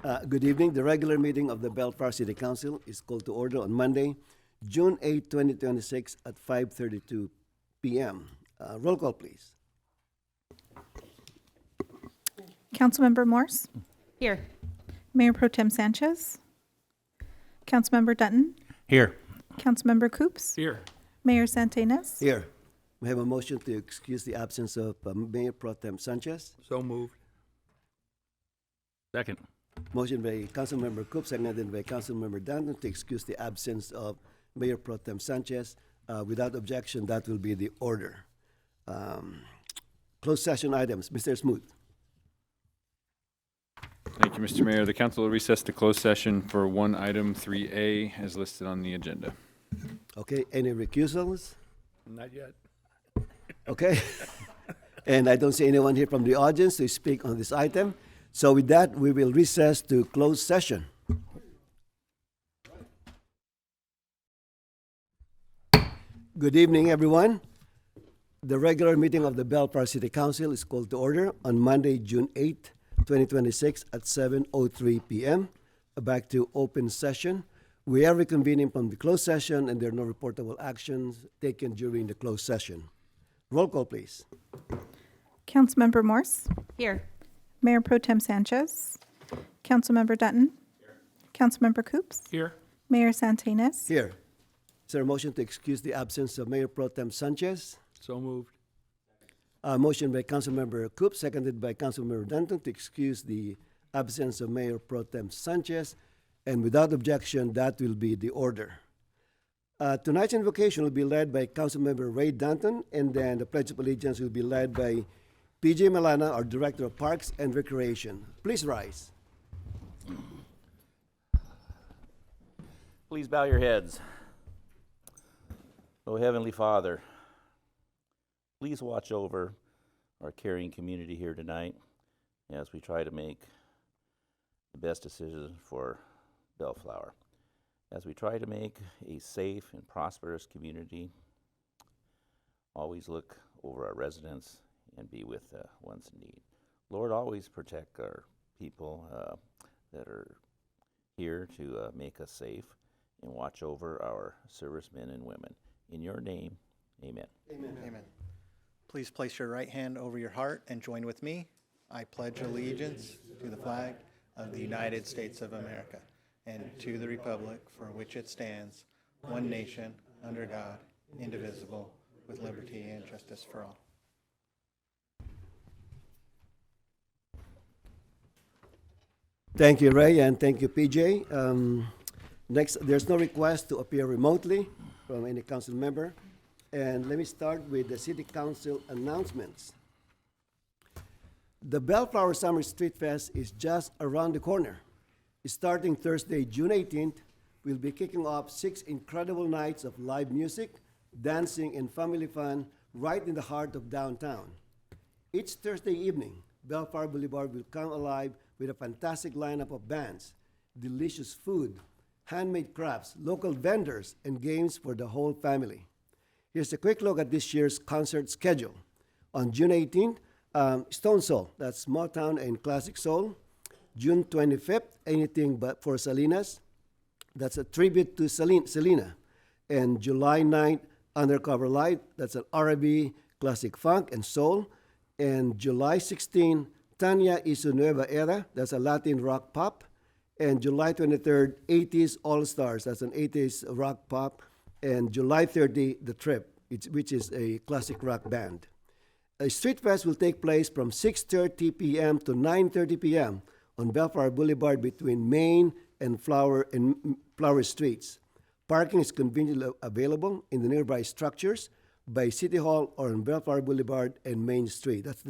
Good evening. The regular meeting of the Bellflower City Council is called to order on Monday, June 8, 2026 at 5:32 p.m. Roll call, please. Councilmember Morse, Here. Mayor Pro Tem Sanchez, Councilmember Dutton, Here. Councilmember Coops, Here. Mayor Santinas. Here. We have a motion to excuse the absence of Mayor Pro Tem Sanchez. So moved. Second. Motion by Councilmember Cook, seconded by Councilmember Danton to excuse the absence of Mayor Pro Tem Sanchez. Without objection, that will be the order. Closed session items. Mr. Smoot. Thank you, Mr. Mayor. The council will recess to closed session for one item 3A as listed on the agenda. Okay, any recusals? Not yet. Okay. And I don't see anyone here from the audience to speak on this item. So with that, we will recess to closed session. Good evening, everyone. The regular meeting of the Bellflower City Council is called to order on Monday, June 8, 2026 at 7:03 p.m. Back to open session. We are reconvening from the closed session and there are no reportable actions taken during the closed session. Roll call, please. Councilmember Morse, Here. Mayor Pro Tem Sanchez, Councilmember Dutton, Councilmember Coops, Here. Mayor Santinas. Here. Is there a motion to excuse the absence of Mayor Pro Tem Sanchez? So moved. Motion by Councilmember Coop, seconded by Councilmember Danton to excuse the absence of Mayor Pro Tem Sanchez. And without objection, that will be the order. Tonight's invocation will be led by Councilmember Ray Danton, and then the Pledge of Allegiance will be led by PJ Malana, our Director of Parks and Recreation. Please rise. Please bow your heads. O Heavenly Father, please watch over our caring community here tonight as we try to make the best decision for Bellflower. As we try to make a safe and prosperous community, always look over our residents and be with the ones in need. Lord, always protect our people that are here to make us safe and watch over our servicemen and women. In your name, amen. Amen. Please place your right hand over your heart and join with me. I pledge allegiance to the flag of the United States of America and to the republic for which it stands, one nation, under God, indivisible, with liberty and justice for all. Thank you, Ray, and thank you, PJ. Next, there's no request to appear remotely from any council member. And let me start with the City Council announcements. The Bellflower Summer Street Fest is just around the corner. Starting Thursday, June 18th, we'll be kicking off 6 incredible nights of live music, dancing, and family fun right in the heart of downtown. Each Thursday evening, Bellflower Boulevard will come alive with a fantastic lineup of bands, delicious food, handmade crafts, local vendors, and games for the whole family. Here's a quick look at this year's concert schedule. On June 18th, Stone Soul, that's Motown and Classic Soul. June 25th, Anything But for Salinas, that's a tribute to Selena. And July 9th, Undercover Light, that's an R&B, classic funk, and soul. And July 16th, Tanya y su Nueva Era, that's a Latin rock pop. And July 23rd, 80s All Stars, that's an 80s rock pop. And July 30, The Trip, which is a classic rock band. A street fest will take place from 6:30 p.m. to 9:30 p.m. on Bellflower Boulevard between Main and Flower Streets. Parking is conveniently available in the nearby structures by City Hall or on Bellflower Boulevard and Main Street. That's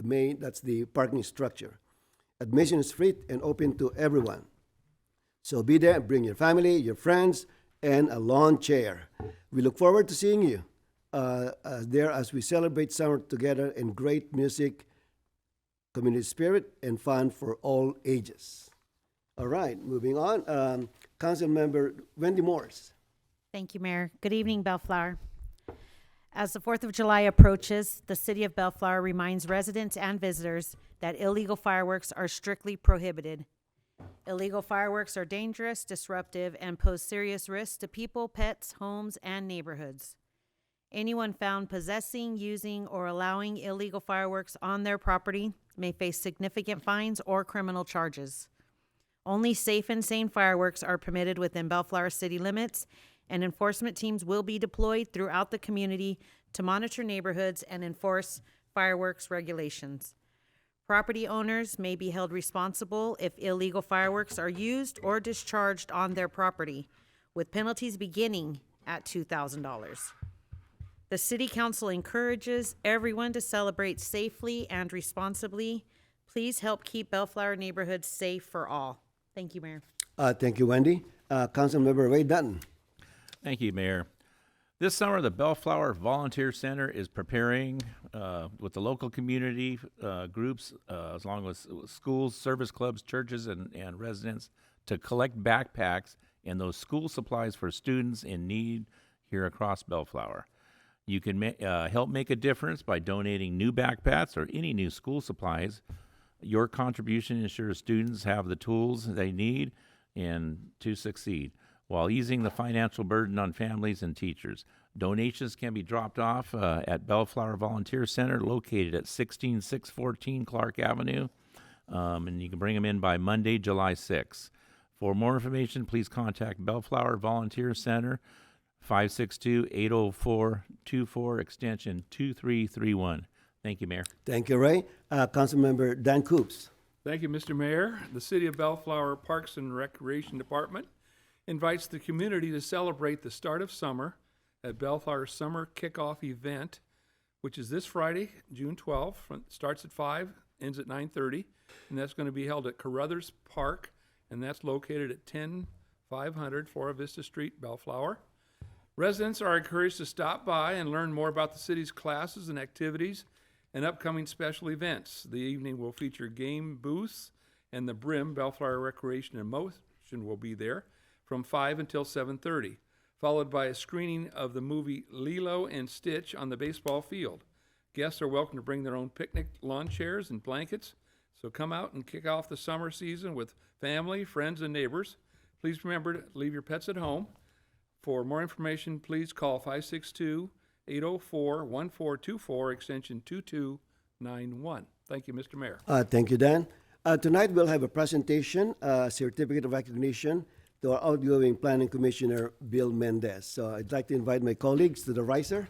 the parking structure. Admission is free and open to everyone. So be there, bring your family, your friends, and a lawn chair. We look forward to seeing you there as we celebrate summer together in great music, community spirit, and fun for all ages. All right, moving on. Council Member Wendy Morse. Thank you, Mayor. Good evening, Bellflower. As the 4th of July approaches, the City of Bellflower reminds residents and visitors that illegal fireworks are strictly prohibited. Illegal fireworks are dangerous, disruptive, and pose serious risks to people, pets, homes, and neighborhoods. Anyone found possessing, using, or allowing illegal fireworks on their property may face significant fines or criminal charges. Only safe and sane fireworks are permitted within Bellflower city limits, and enforcement teams will be deployed throughout the community to monitor neighborhoods and enforce fireworks regulations. Property owners may be held responsible if illegal fireworks are used or discharged on their property, with penalties beginning at $2,000. The City Council encourages everyone to celebrate safely and responsibly. Please help keep Bellflower neighborhoods safe for all. Thank you, Mayor. Thank you, Wendy. Councilmember Ray Dutton. Thank you, Mayor. This summer, the Bellflower Volunteer Center is preparing with the local community groups, as long as schools, service clubs, churches, and residents, to collect backpacks and those school supplies for students in need here across Bellflower. You can help make a difference by donating new backpacks or any new school supplies. Your contribution ensures students have the tools they need and to succeed, while easing the financial burden on families and teachers. Donations can be dropped off at Bellflower Volunteer Center, located at 16614 Clark Avenue, and you can bring them in by Monday, July 6th. For more information, please contact Bellflower Volunteer Center, 562-804-24, extension 2331. Thank you, Mayor. Thank you, Ray. Councilmember Dan Coops. Thank you, Mr. Mayor. The City of Bellflower Parks and Recreation Department invites the community to celebrate the start of summer at Bellflower's Summer Kickoff Event, which is this Friday, June 12th. Starts at 5, ends at 9:30, and that's going to be held at Carruthers Park, and that's located at 10500 Flora Vista Street, Bellflower. Residents are encouraged to stop by and learn more about the city's classes and activities and upcoming special events. The evening will feature game booths, and the Brim, Bellflower Recreation and Motion, will be there from 5 until 7:30, followed by a screening of the movie Lilo and Stitch on the baseball field. Guests are welcome to bring their own picnic lawn chairs and blankets, so come out and kick off the summer season with family, friends, and neighbors. Please remember to leave your pets at home. For more information, please call 562-804-1424, extension 2291. Thank you, Mr. Mayor. Thank you, Dan. Tonight we'll have a presentation, certificate of recognition, to our outgoing Planning Commissioner, Bill Mendez. So I'd like to invite my colleagues to the riser.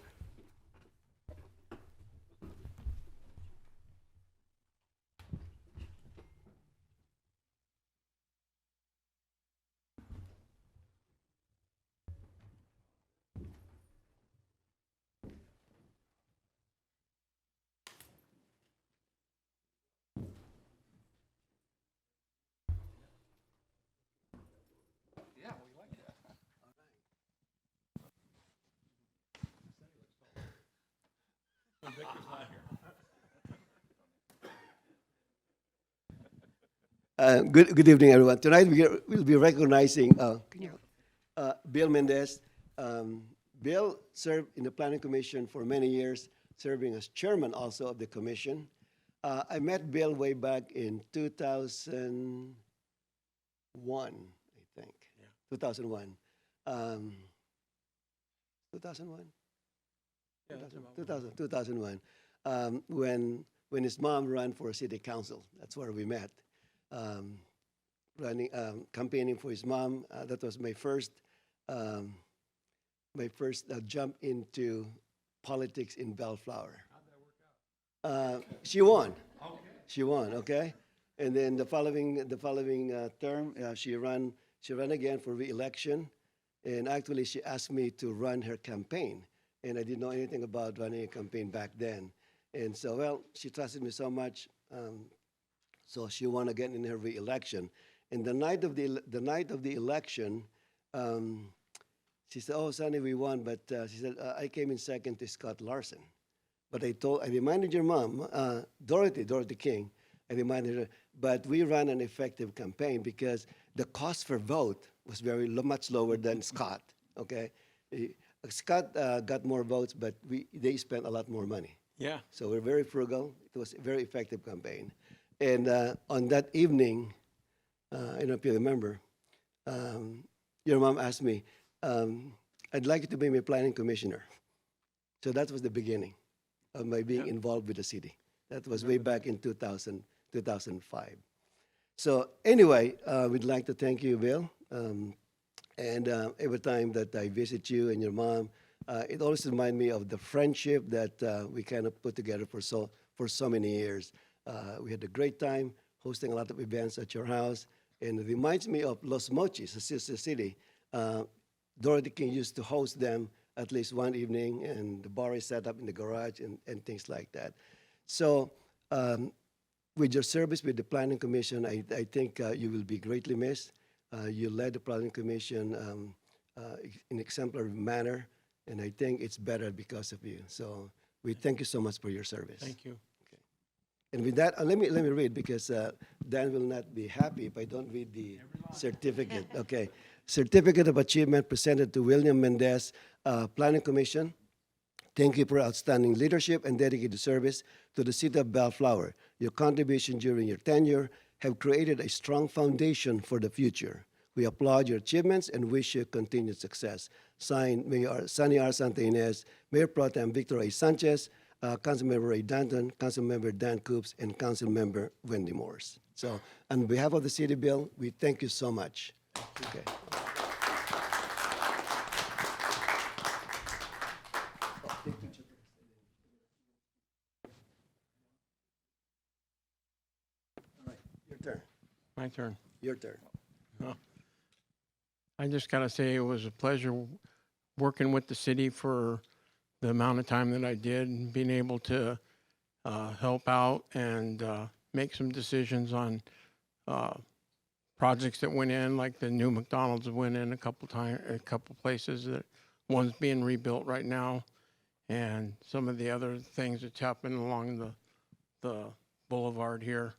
Good evening, everyone. Tonight we'll be recognizing Bill Mendez. Bill served in the Planning Commission for many years, serving as chairman also of the commission. I met Bill way back in 2001, I think. Yeah. 2001. 2001? Yeah, 2001. When his mom ran for city council. That's where we met. Campaigning for his mom. That was my first jump into politics in Bellflower. How'd that work out? She won. Okay. She won. Okay, and then the following term, she ran again for re-election, and actually she asked me to run her campaign, and I didn't know anything about running a campaign back then, and so well, she trusted me so much. So she won again in her re-election. And the night of the election, she said, "Oh, Sonny, we won," but she said, "I came in second to Scott Larson." But I reminded your mom, Dorothy King. I reminded her, but we ran an effective campaign because the cost per vote was much lower than Scott. Okay, Scott got more votes, but they spent a lot more money. Yeah. So we're very frugal. It was a very effective campaign. And on that evening, I don't know if you remember, your mom asked me, I'd like you to be my planning commissioner. So that was the beginning of my being involved with the city. That was way back in 2005. So anyway, we'd like to thank you, Bill. And every time that I visit you and your mom, it always reminds me of the friendship that we kind of put together for so many years. We had a great time hosting a lot of events at your house, and it reminds me of Los Mochis, a sister city. Dorothy King used to host them at least one evening, and the bar is set up in the garage and things like that. So with your service with the Planning Commission, I think you will be greatly missed. You led the Planning Commission in exemplary manner, and I think it's better because of you. So we thank you so much for your service. Thank you. Okay. And with that, let me read, because Dan will not be happy if I don't read the certificate. Okay. Certificate of Achievement presented to William Mendez, Planning Commission. Thank you for outstanding leadership and dedicated service to the city of Bellflower. Your contribution during your tenure have created a strong foundation for the future. We applaud your achievements and wish you continued success. Signed, Mayor Sunny R. Santa Ynez, Mayor Pro Tem Victor A. Sanchez, Councilmember Ray Danton, Councilmember Dan Coops, and Councilmember Wendy Morse. So on behalf of the city, Bill, we thank you so much. Okay. Your turn. My turn. Your turn. I just got to say it was a pleasure working with the city for the amount of time that I did, and being able to help out and make some decisions on projects that went in, like the new McDonald's went in a couple places. That one's being rebuilt right now, and some of the other things that's happened along the boulevard here.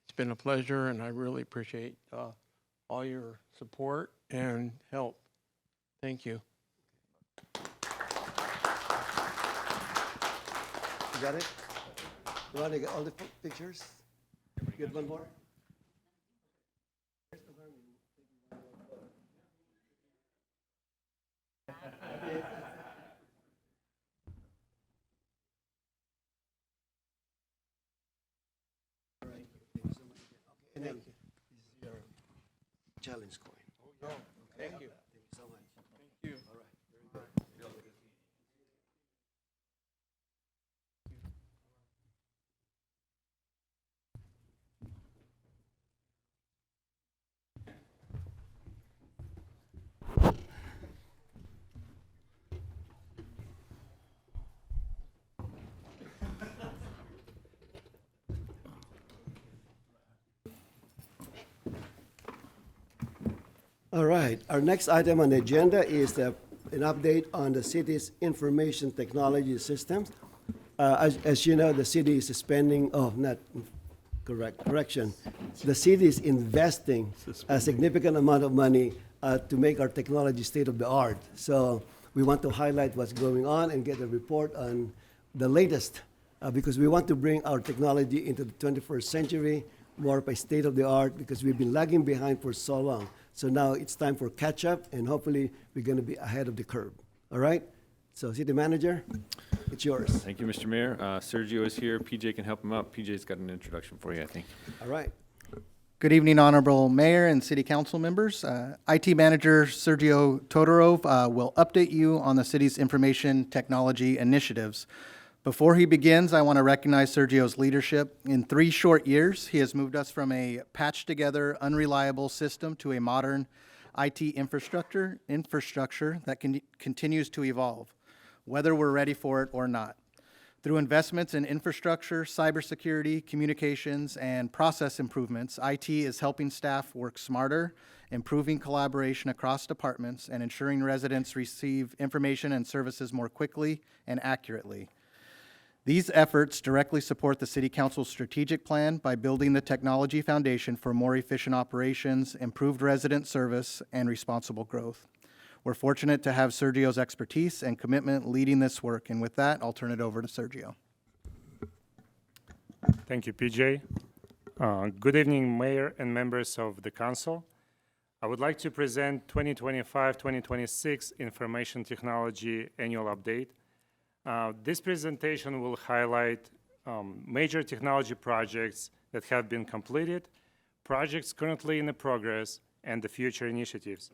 It's been a pleasure, and I really appreciate all your support and help. Thank you. You got it? You want to get all the pictures? Get one more? And then, this is your challenge coin. Thank you. Thank you so much. Thank you. All right, very good. All right, our next item on the agenda is an update on the city's information technology systems. As you know, the city is spending, correction. The city is investing a significant amount of money to make our technology state of the art. So we want to highlight what's going on and get a report on the latest, because we want to bring our technology into the 21st century, more of a state of the art, because we've been lagging behind for so long. So now it's time for catch up, and hopefully we're going to be ahead of the curve. All right? So, City Manager, it's yours. Thank you, Mr. Mayor. Sergio is here. PJ can help him out. PJ's got an introduction for you, I think. All right. Good evening, Honorable Mayor and City Council members. IT Manager Sergio Todorov will update you on the city's information technology initiatives. Before he begins, I want to recognize Sergio's leadership. In 3 short years, he has moved us from a patched-together, unreliable system to a modern IT infrastructure that continues to evolve, whether we're ready for it or not. Through investments in infrastructure, cybersecurity, communications, and process improvements, IT is helping staff work smarter, improving collaboration across departments, and ensuring residents receive information and services more quickly and accurately. These efforts directly support the City Council's strategic plan by building the technology foundation for more efficient operations, improved resident service, and responsible growth. We're fortunate to have Sergio's expertise and commitment leading this work, and with that, I'll turn it over to Sergio. Thank you, PJ. Good evening, Mayor and members of the Council. I would like to present 2025-2026 Information Technology Annual Update. This presentation will highlight major technology projects that have been completed, projects currently in progress, and the future initiatives.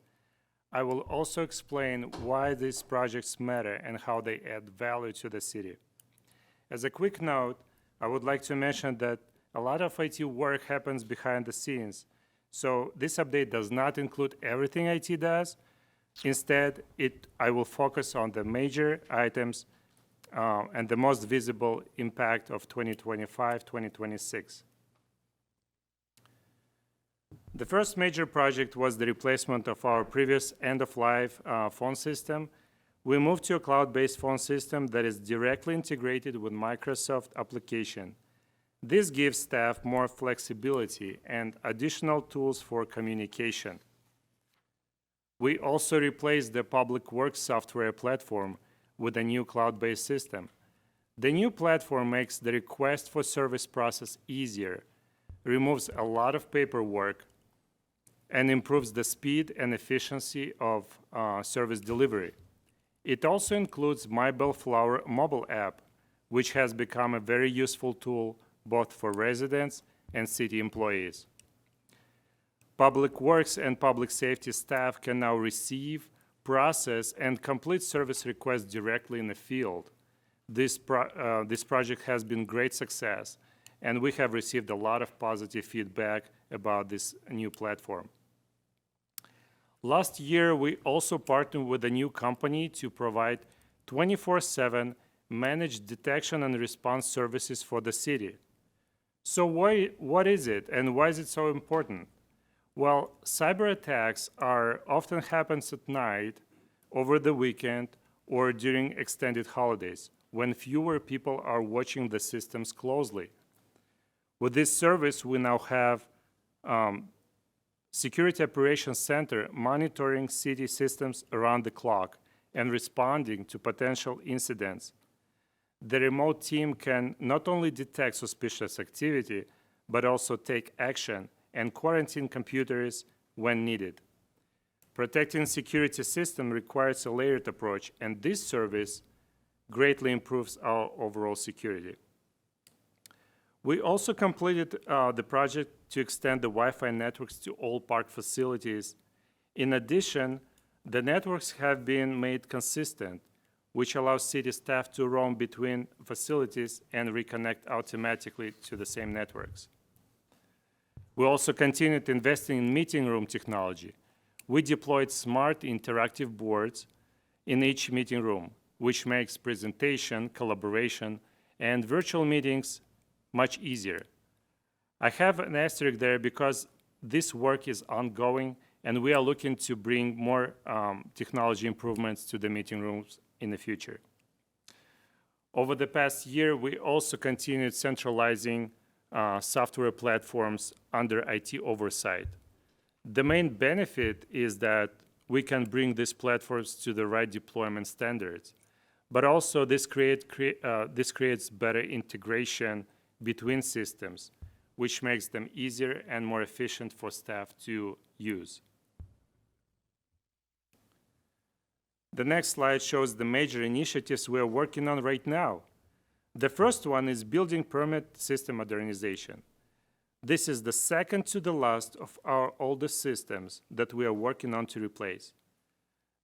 I will also explain why these projects matter and how they add value to the city. As a quick note, I would like to mention that a lot of IT work happens behind the scenes, so this update does not include everything IT does. Instead, I will focus on the major items and the most visible impact of 2025-2026. The first major project was the replacement of our previous end-of-life phone system. We moved to a cloud-based phone system that is directly integrated with Microsoft application. This gives staff more flexibility and additional tools for communication. We also replaced the Public Works software platform with a new cloud-based system. The new platform makes the request for service process easier, removes a lot of paperwork, and improves the speed and efficiency of service delivery. It also includes My Bellflower mobile app, which has become a very useful tool both for residents and city employees. Public Works and Public Safety staff can now receive, process, and complete service requests directly in the field. This project has been great success, and we have received a lot of positive feedback about this new platform. Last year, we also partnered with a new company to provide 24/7 managed detection and response services for the city. So what is it, and why is it so important? Well, cyber attacks often happens at night, over the weekend, or during extended holidays, when fewer people are watching the systems closely. With this service, we now have Security Operations Center monitoring city systems around the clock and responding to potential incidents. The remote team can not only detect suspicious activity, but also take action and quarantine computers when needed. Protecting security system requires a layered approach, and this service greatly improves our overall security. We also completed the project to extend the Wi-Fi networks to all park facilities. In addition, the networks have been made consistent, which allows city staff to roam between facilities and reconnect automatically to the same networks. We also continued investing in meeting room technology. We deployed smart interactive boards in each meeting room, which makes presentation, collaboration, and virtual meetings much easier. I have an asterisk there because this work is ongoing, and we are looking to bring more technology improvements to the meeting rooms in the future. Over the past year, we also continued centralizing software platforms under IT oversight. The main benefit is that we can bring these platforms to the right deployment standards, but also this creates better integration between systems, which makes them easier and more efficient for staff to use. The next slide shows the major initiatives we are working on right now. The first one is building permit system modernization. This is the second to the last of our oldest systems that we are working on to replace.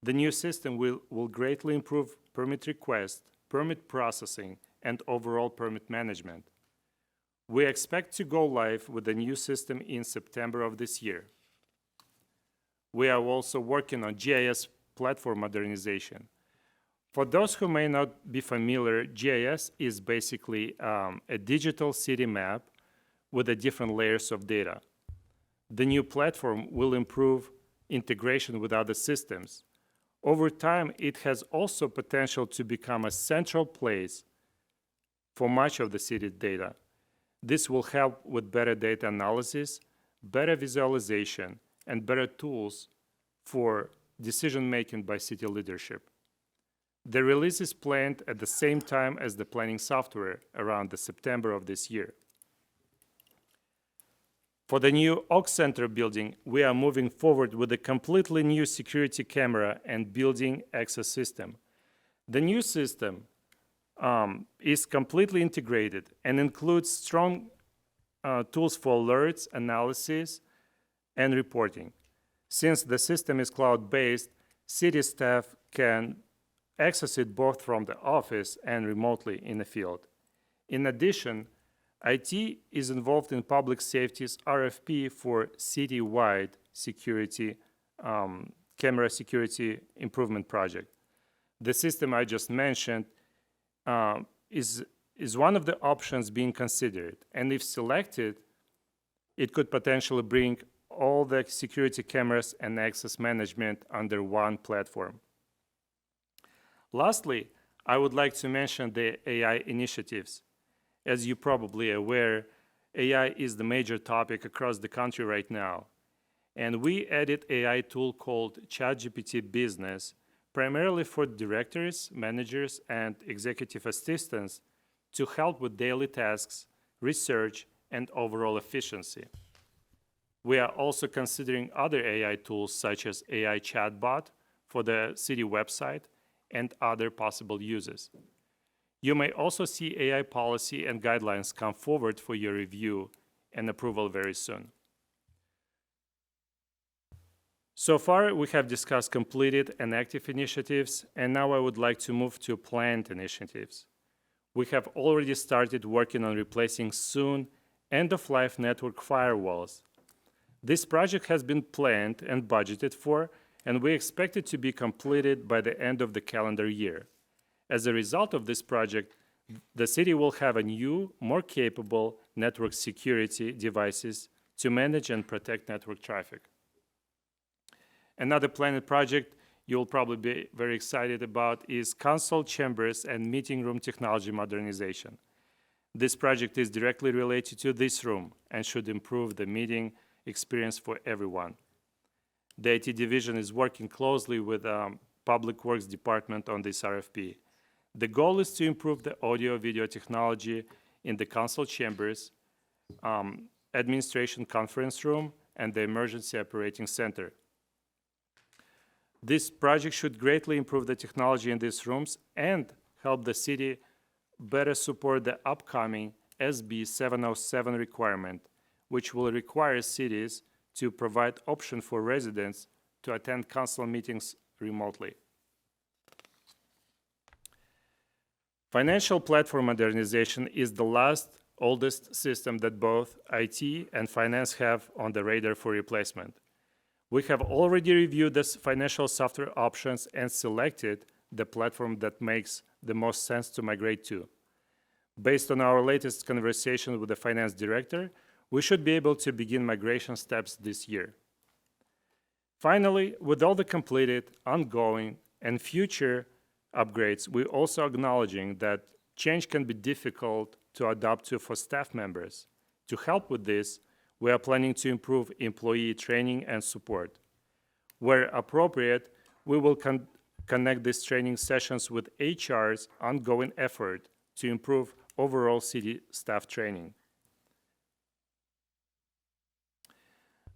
The new system will greatly improve permit request, permit processing, and overall permit management. We expect to go live with the new system in September of this year. We are also working on GIS platform modernization. For those who may not be familiar, GIS is basically a digital city map with the different layers of data. The new platform will improve integration with other systems. Over time, it has also potential to become a central place for much of the city data. This will help with better data analysis, better visualization, and better tools for decision-making by city leadership. The release is planned at the same time as the planning software, around the September of this year. For the new Oak Center building, we are moving forward with a completely new security camera and building access system. The new system is completely integrated and includes strong tools for alerts, analysis, and reporting. Since the system is cloud-based, city staff can access it both from the office and remotely in the field. In addition, IT is involved in public safety's RFP for citywide security, camera security improvement project. The system I just mentioned is one of the options being considered, and if selected, it could potentially bring all the security cameras and access management under one platform. Lastly, I would like to mention the AI initiatives. As you're probably aware, AI is the major topic across the country right now. And we added AI tool called ChatGPT Business, primarily for directors, managers, and executive assistants to help with daily tasks, research, and overall efficiency. We are also considering other AI tools such as AI chatbot for the city website and other possible uses. You may also see AI policy and guidelines come forward for your review and approval very soon. So far, we have discussed completed and active initiatives, and now I would like to move to planned initiatives. We have already started working on replacing soon end-of-life network firewalls. This project has been planned and budgeted for, and we expect it to be completed by the end of the calendar year. As a result of this project, the city will have a new, more capable network security devices to manage and protect network traffic. Another planned project you'll probably be very excited about is council chambers and meeting room technology modernization. This project is directly related to this room and should improve the meeting experience for everyone. The IT division is working closely with Public Works Department on this RFP. The goal is to improve the audio-video technology in the council chambers, administration conference room, and the emergency operating center. This project should greatly improve the technology in these rooms and help the city better support the upcoming SB 707 requirement, which will require cities to provide option for residents to attend council meetings remotely. Financial platform modernization is the last oldest system that both IT and finance have on the radar for replacement. We have already reviewed the financial software options and selected the platform that makes the most sense to migrate to. Based on our latest conversation with the finance director, we should be able to begin migration steps this year. Finally, with all the completed, ongoing, and future upgrades, we're also acknowledging that change can be difficult to adapt to for staff members. To help with this, we are planning to improve employee training and support. Where appropriate, we will connect these training sessions with HR's ongoing effort to improve overall city staff training.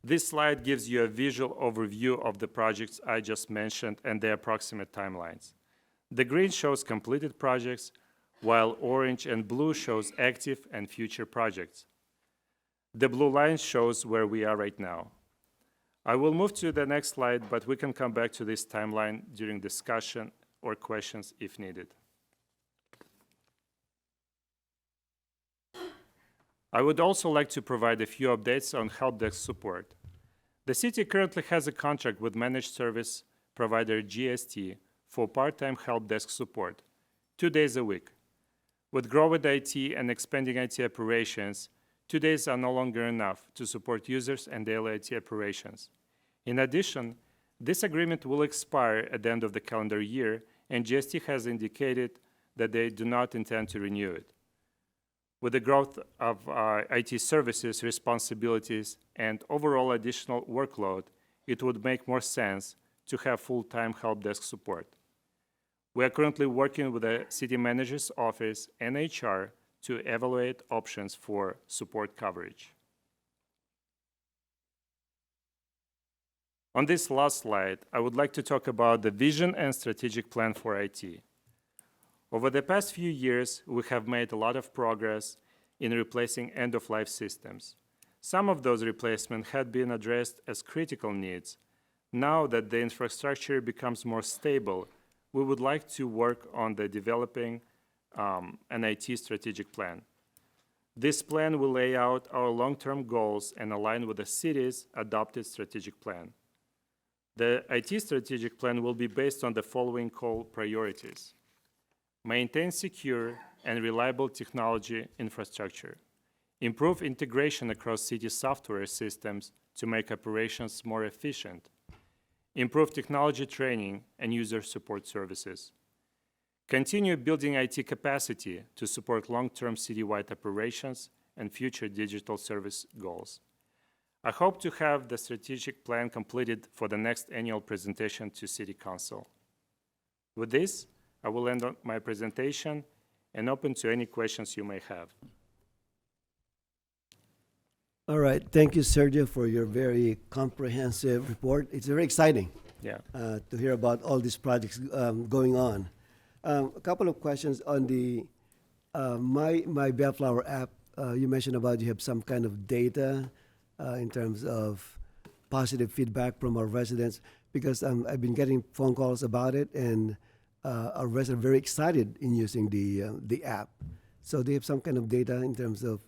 This slide gives you a visual overview of the projects I just mentioned and their approximate timelines. The green shows completed projects, while orange and blue shows active and future projects. The blue line shows where we are right now. I will move to the next slide, but we can come back to this timeline during discussion or questions if needed. I would also like to provide a few updates on help desk support. The city currently has a contract with managed service provider GST for part-time help desk support, 2 days a week. With growing IT and expanding IT operations, 2 days are no longer enough to support users and daily IT operations. In addition, this agreement will expire at the end of the calendar year, and GST has indicated that they do not intend to renew it. With the growth of IT services, responsibilities, and overall additional workload, it would make more sense to have full-time help desk support. We are currently working with the city manager's office and HR to evaluate options for support coverage. On this last slide, I would like to talk about the vision and strategic plan for IT. Over the past few years, we have made a lot of progress in replacing end-of-life systems. Some of those replacements had been addressed as critical needs. Now that the infrastructure becomes more stable, we would like to work on the developing an IT strategic plan. This plan will lay out our long-term goals and align with the city's adopted strategic plan. The IT strategic plan will be based on the following core priorities: maintain secure and reliable technology infrastructure, improve integration across city software systems to make operations more efficient, improve technology training and user support services, continue building IT capacity to support long-term citywide operations and future digital service goals. I hope to have the strategic plan completed for the next annual presentation to City Council. With this, I will end my presentation and open to any questions you may have. All right. Thank you, Sergio, for your very comprehensive report. It's very exciting Yeah. to hear about all these projects going on. A couple of questions on the My Bellflower app. You mentioned about you have some kind of data in terms of positive feedback from our residents, because I've been getting phone calls about it, and our residents are very excited in using the app. So do you have some kind of data in terms of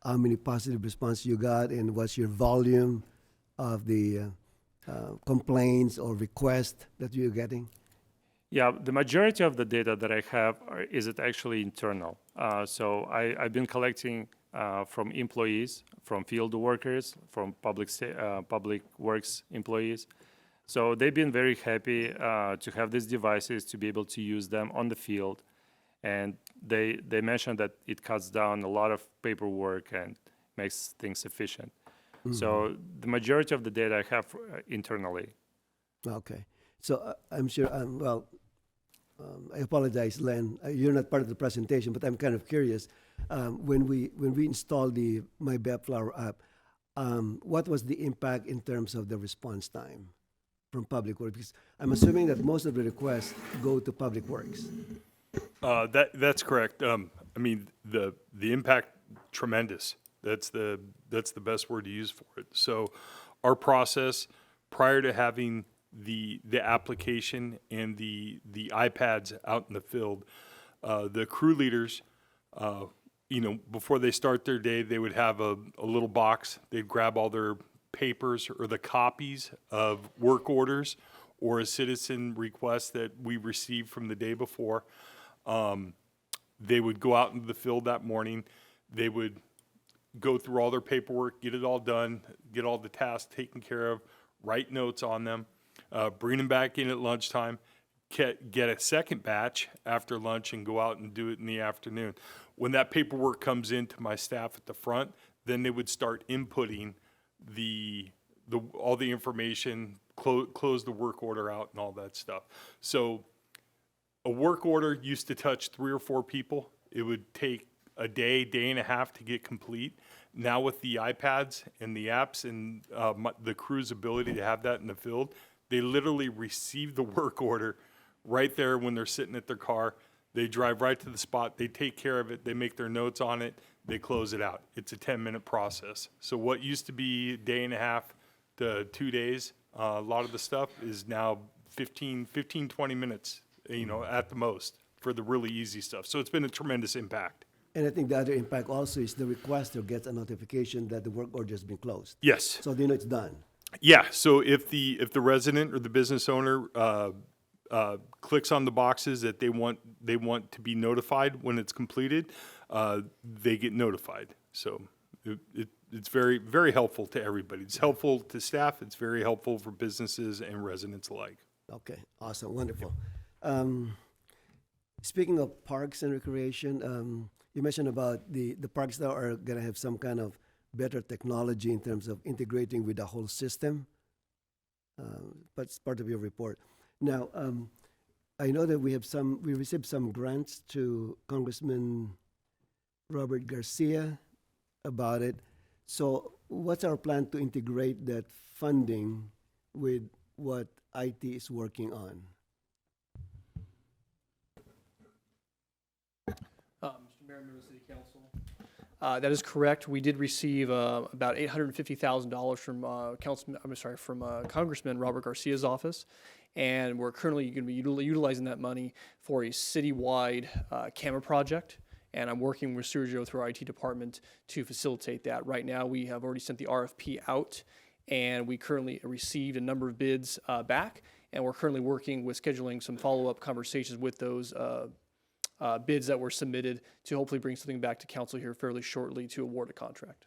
how many positive responses you got, and what's your volume of the complaints or requests that you're getting? Yeah, the majority of the data that I have is it actually internal. So I've been collecting from employees, from field workers, from public works employees. So they've been very happy to have these devices, to be able to use them on the field. And they mentioned that it cuts down a lot of paperwork and makes things efficient. Mm-hmm. So the majority of the data I have internally. Okay. So I'm sure, I apologize, Len. You're not part of the presentation, but I'm kind of curious. When we installed the My Bellflower app, what was the impact in terms of the response time from Public Works? Because I'm assuming that most of the requests go to Public Works. That's correct. I mean, the impact, tremendous. That's the best word to use for it. So our process prior to having the application and the iPads out in the field, the crew leaders, before they start their day, they would have a little box. They'd grab all their papers or the copies of work orders or a citizen request that we received from the day before. They would go out into the field that morning. They would go through all their paperwork, get it all done, get all the tasks taken care of, write notes on them, bring them back in at lunchtime, get a second batch after lunch, and go out and do it in the afternoon. When that paperwork comes into my staff at the front, then they would start inputting all the information, close the work order out and all that stuff. So a work order used to touch 3 or 4 people. It would take a day and a half to get complete. Now with the iPads and the apps and the crew's ability to have that in the field, they literally receive the work order right there when they're sitting at their car. They drive right to the spot. They take care of it. They make their notes on it. They close it out. It's a 10-minute process. So what used to be a day and a half to 2 days, a lot of the stuff is now 15, 20 minutes, at the most for the really easy stuff. So it's been a tremendous impact. And I think the other impact also is the requester gets a notification that the work order has been closed. Yes. So they know it's done. Yeah. So if the resident or the business owner clicks on the boxes that they want to be notified when it's completed, they get notified. So it's very, very helpful to everybody. It's helpful to staff. It's very helpful for businesses and residents alike. Okay. Awesome. Wonderful. Speaking of parks and recreation, you mentioned about the parks now are going to have some kind of better technology in terms of integrating with the whole system. But it's part of your report. Now, I know that we received some grants to Congressman Robert Garcia about it. So what's our plan to integrate that funding with what IT is working on? Mr. Mayor, members of the City Council. That is correct. We did receive about $850,000 from Congressman Robert Garcia's office, and we're currently going to be utilizing that money for a citywide camera project. And I'm working with Sergio through our IT department to facilitate that. Right now, we have already sent the RFP out, and we currently received a number of bids back, and we're currently working with scheduling some follow-up conversations with those bids that were submitted to hopefully bring something back to council here fairly shortly to award a contract.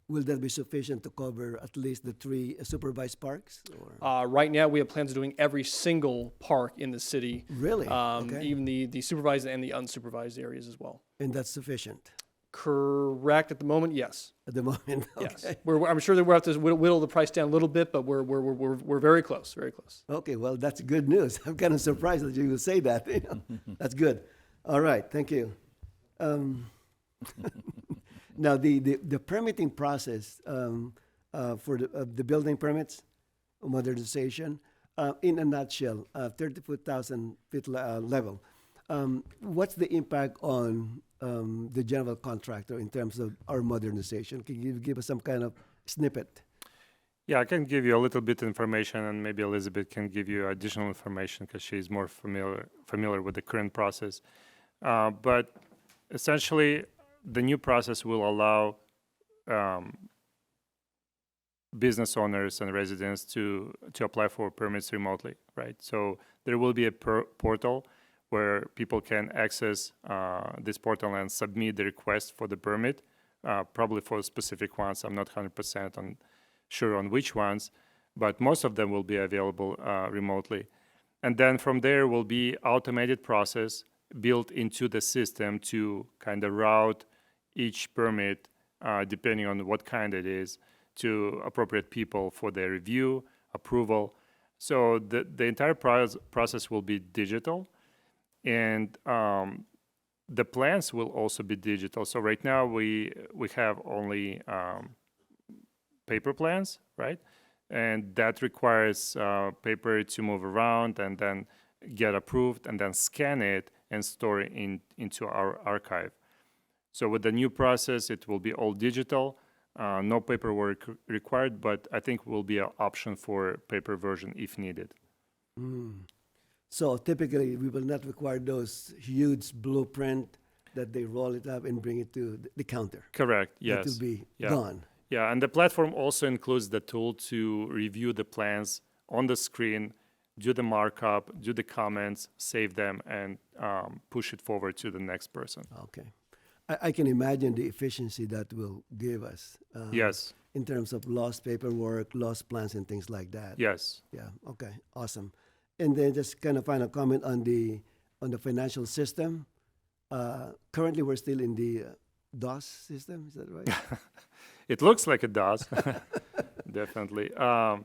Will that be sufficient to cover at least the 3 supervised parks? Or? Right now, we have plans of doing every single park in the city. Really? Okay. Even the supervised and the unsupervised areas as well. And that's sufficient? Correct. At the moment, yes. At the moment, okay. Yes. I'm sure that we'll have to whittle the price down a little bit, but we're very close, very close. Okay, well, that's good news. I'm kind of surprised that you will say that. That's good. All right, thank you. Now, the permitting process for the building permits, modernization, in a nutshell, 30,000 feet level, what's the impact on the general contractor in terms of our modernization? Can you give us some kind of snippet? Yeah, I can give you a little bit information, and maybe Elizabeth can give you additional information because she's more familiar with the current process. But essentially, the new process will allow business owners and residents to apply for permits remotely, right? So there will be a portal where people can access this portal and submit the request for the permit, probably for specific ones. I'm not 100% sure on which ones, but most of them will be available remotely. And then from there will be automated process built into the system to kind of route each permit, depending on what kind it is, to appropriate people for their review, approval. So the entire process will be digital, and the plans will also be digital. So right now we have only paper plans, right? And that requires paper to move around and then get approved and then scan it and store it into our archive. So with the new process, it will be all digital, no paperwork required, but I think will be an option for paper version if needed. So typically, we will not require those huge blueprint that they roll it up and bring it to the counter. Correct, yes. It will be Yeah. gone. Yeah, and the platform also includes the tool to review the plans on the screen, do the markup, do the comments, save them, and push it forward to the next person. Okay. I can imagine the efficiency that will give us. Yes. In terms of lost paperwork, lost plans, and things like that. Yes. Yeah. Okay. Awesome. And then just kind of final comment on the financial system. Currently, we're still in the DOS system. Is that right? It looks like it does. Definitely.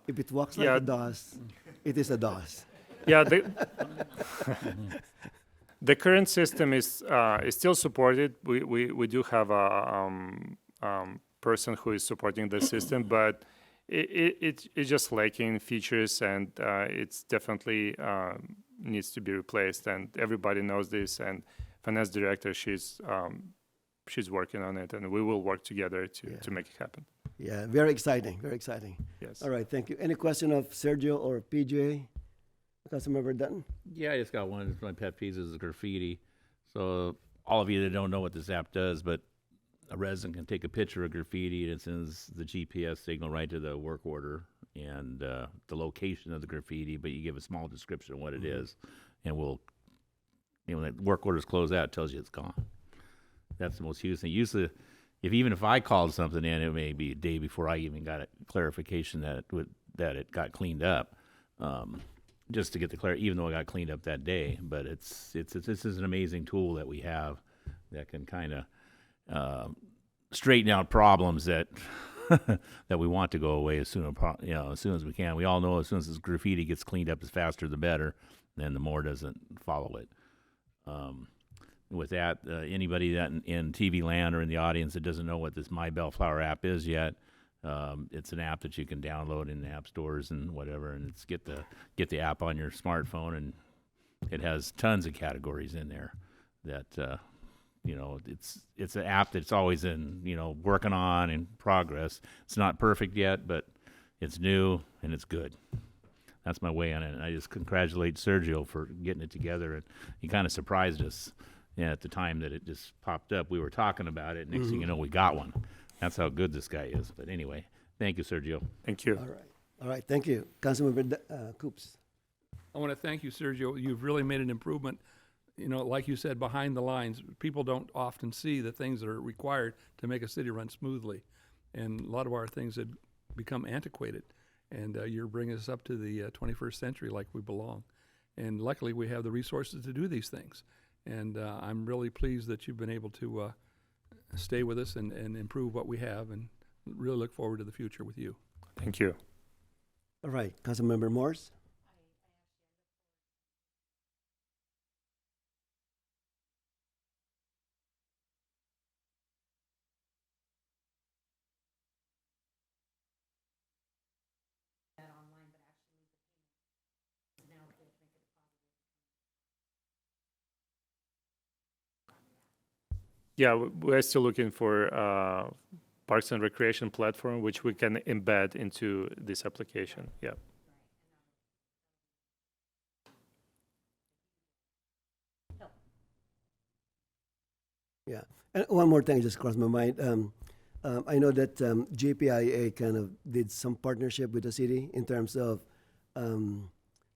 If it walks like a DOS, it is a DOS. Yeah. The current system is still supported. We do have a person who is supporting the system, but it's just lacking features, and it's definitely needs to be replaced. And everybody knows this. And finance director, she's working on it, and we will work together to make it happen. Yeah, very exciting, very exciting. Yes. All right, thank you. Any question of Sergio or PJ? Councilmember Dutton? Yeah, I just got one. My pet peeve is the graffiti. So all of you that don't know what this app does, but a resident can take a picture of graffiti and it sends the GPS signal right to the work order and the location of the graffiti, but you give a small description of what it is, and when the work order's closed out, it tells you it's gone. That's the most huge thing. Usually, even if I called something in, it may be a day before I even got a clarification that it got cleaned up. Just to get the clarity, even though it got cleaned up that day. But this is an amazing tool that we have that can kind of straighten out problems that that we want to go away as soon as we can. We all know as soon as this graffiti gets cleaned up, the faster the better, and the more doesn't follow it. With that, anybody that in TV land or in the audience that doesn't know what this My Bellflower app is yet, It's an app that you can download in the app stores and whatever, and it's get the app on your smartphone, and it has tons of categories in there that it's an app that's always in working on in progress. It's not perfect yet, but it's new and it's good. That's my way on it. And I just congratulate Sergio for getting it together, and he kind of surprised us at the time that it just popped up. We were talking about it. Next thing you know, we got one. That's how good this guy is. But anyway, thank you, Sergio. Thank you. All right. Thank you. Councilmember Coops. I want to thank you, Sergio. You've really made an improvement. Like you said, behind the lines, people don't often see the things that are required to make a city run smoothly. And a lot of our things had become antiquated. And you're bringing us up to the 21st century like we belong. And luckily, we have the resources to do these things. And I'm really pleased that you've been able to stay with us and improve what we have, and really look forward to the future with you. Thank you. All right. Councilmember Morse. Yeah, we're still looking for Parks and Recreation platform, which we can embed into this application. Yeah. Yeah. And one more thing just crossed my mind. I know that JPIA kind of did some partnership with the city in terms of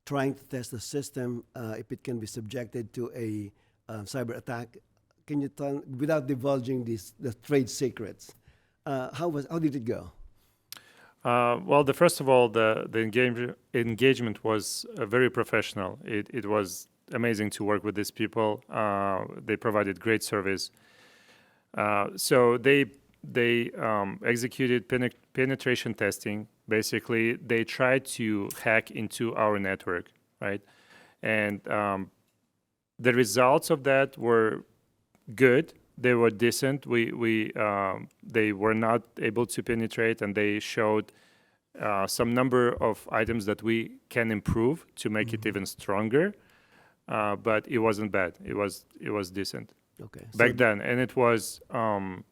trying to test the system if it can be subjected to a cyber attack. Can you tell, without divulging the trade secrets, how did it go? Well, first of all, the engagement was very professional. It was amazing to work with these people. They provided great service. So they executed penetration testing. Basically, they tried to hack into our network, right? And the results of that were good. They were decent. They were not able to penetrate, and they showed some number of items that we can improve to make it even stronger. But it wasn't bad. It was decent. Okay. Back then, and it was more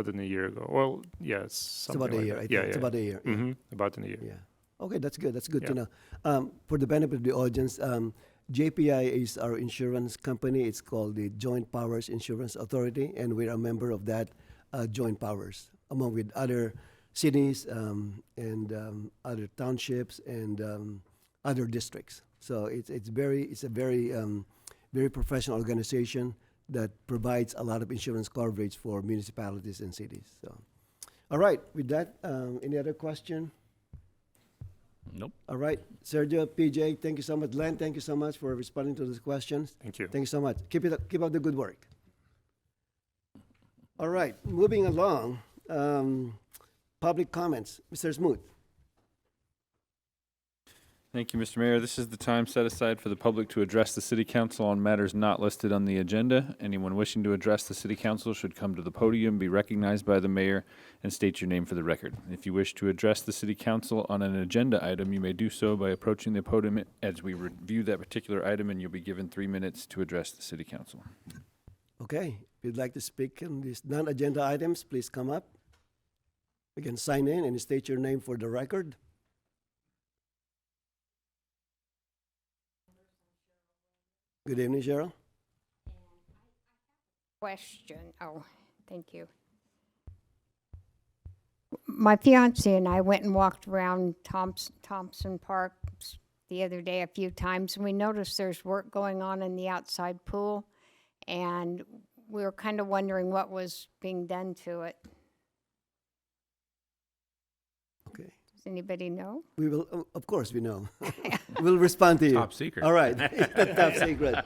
than a year ago. Well, yes, It's about a year. I think. It's about a year. Yeah. Mm-hmm. About a year. Yeah. Okay, that's good. That's good to know. For the benefit of the audience, JPI is our insurance company. It's called the Joint Powers Insurance Authority, and we're a member of that Joint Powers, along with other cities and other townships and other districts. So it's a very professional organization that provides a lot of insurance coverage for municipalities and cities. So, all right. With that, any other question? Nope. All right, Sergio, PJ, thank you so much. Len, thank you so much for responding to those questions. Thank you. Thank you so much. Keep up the good work. All right, moving along. Public comments. Mr. Smoot. Thank you, Mr. Mayor. This is the time set aside for the public to address the City Council on matters not listed on the agenda. Anyone wishing to address the City Council should come to the podium, be recognized by the mayor, and state your name for the record. If you wish to address the City Council on an agenda item, you may do so by approaching the podium as we review that particular item, and you'll be given 3 minutes to address the City Council. Okay, if you'd like to speak on these non-agenda items, please come up. You can sign in and state your name for the record. Good evening, Cheryl. Question. Oh, thank you. My fiance and I went and walked around Thompson Park the other day a few times, and we noticed there's work going on in the outside pool, and we were kind of wondering what was being done to it. Okay. Does anybody know? We will, of course, we know. We'll respond to you. Top secret. All right. Top secret.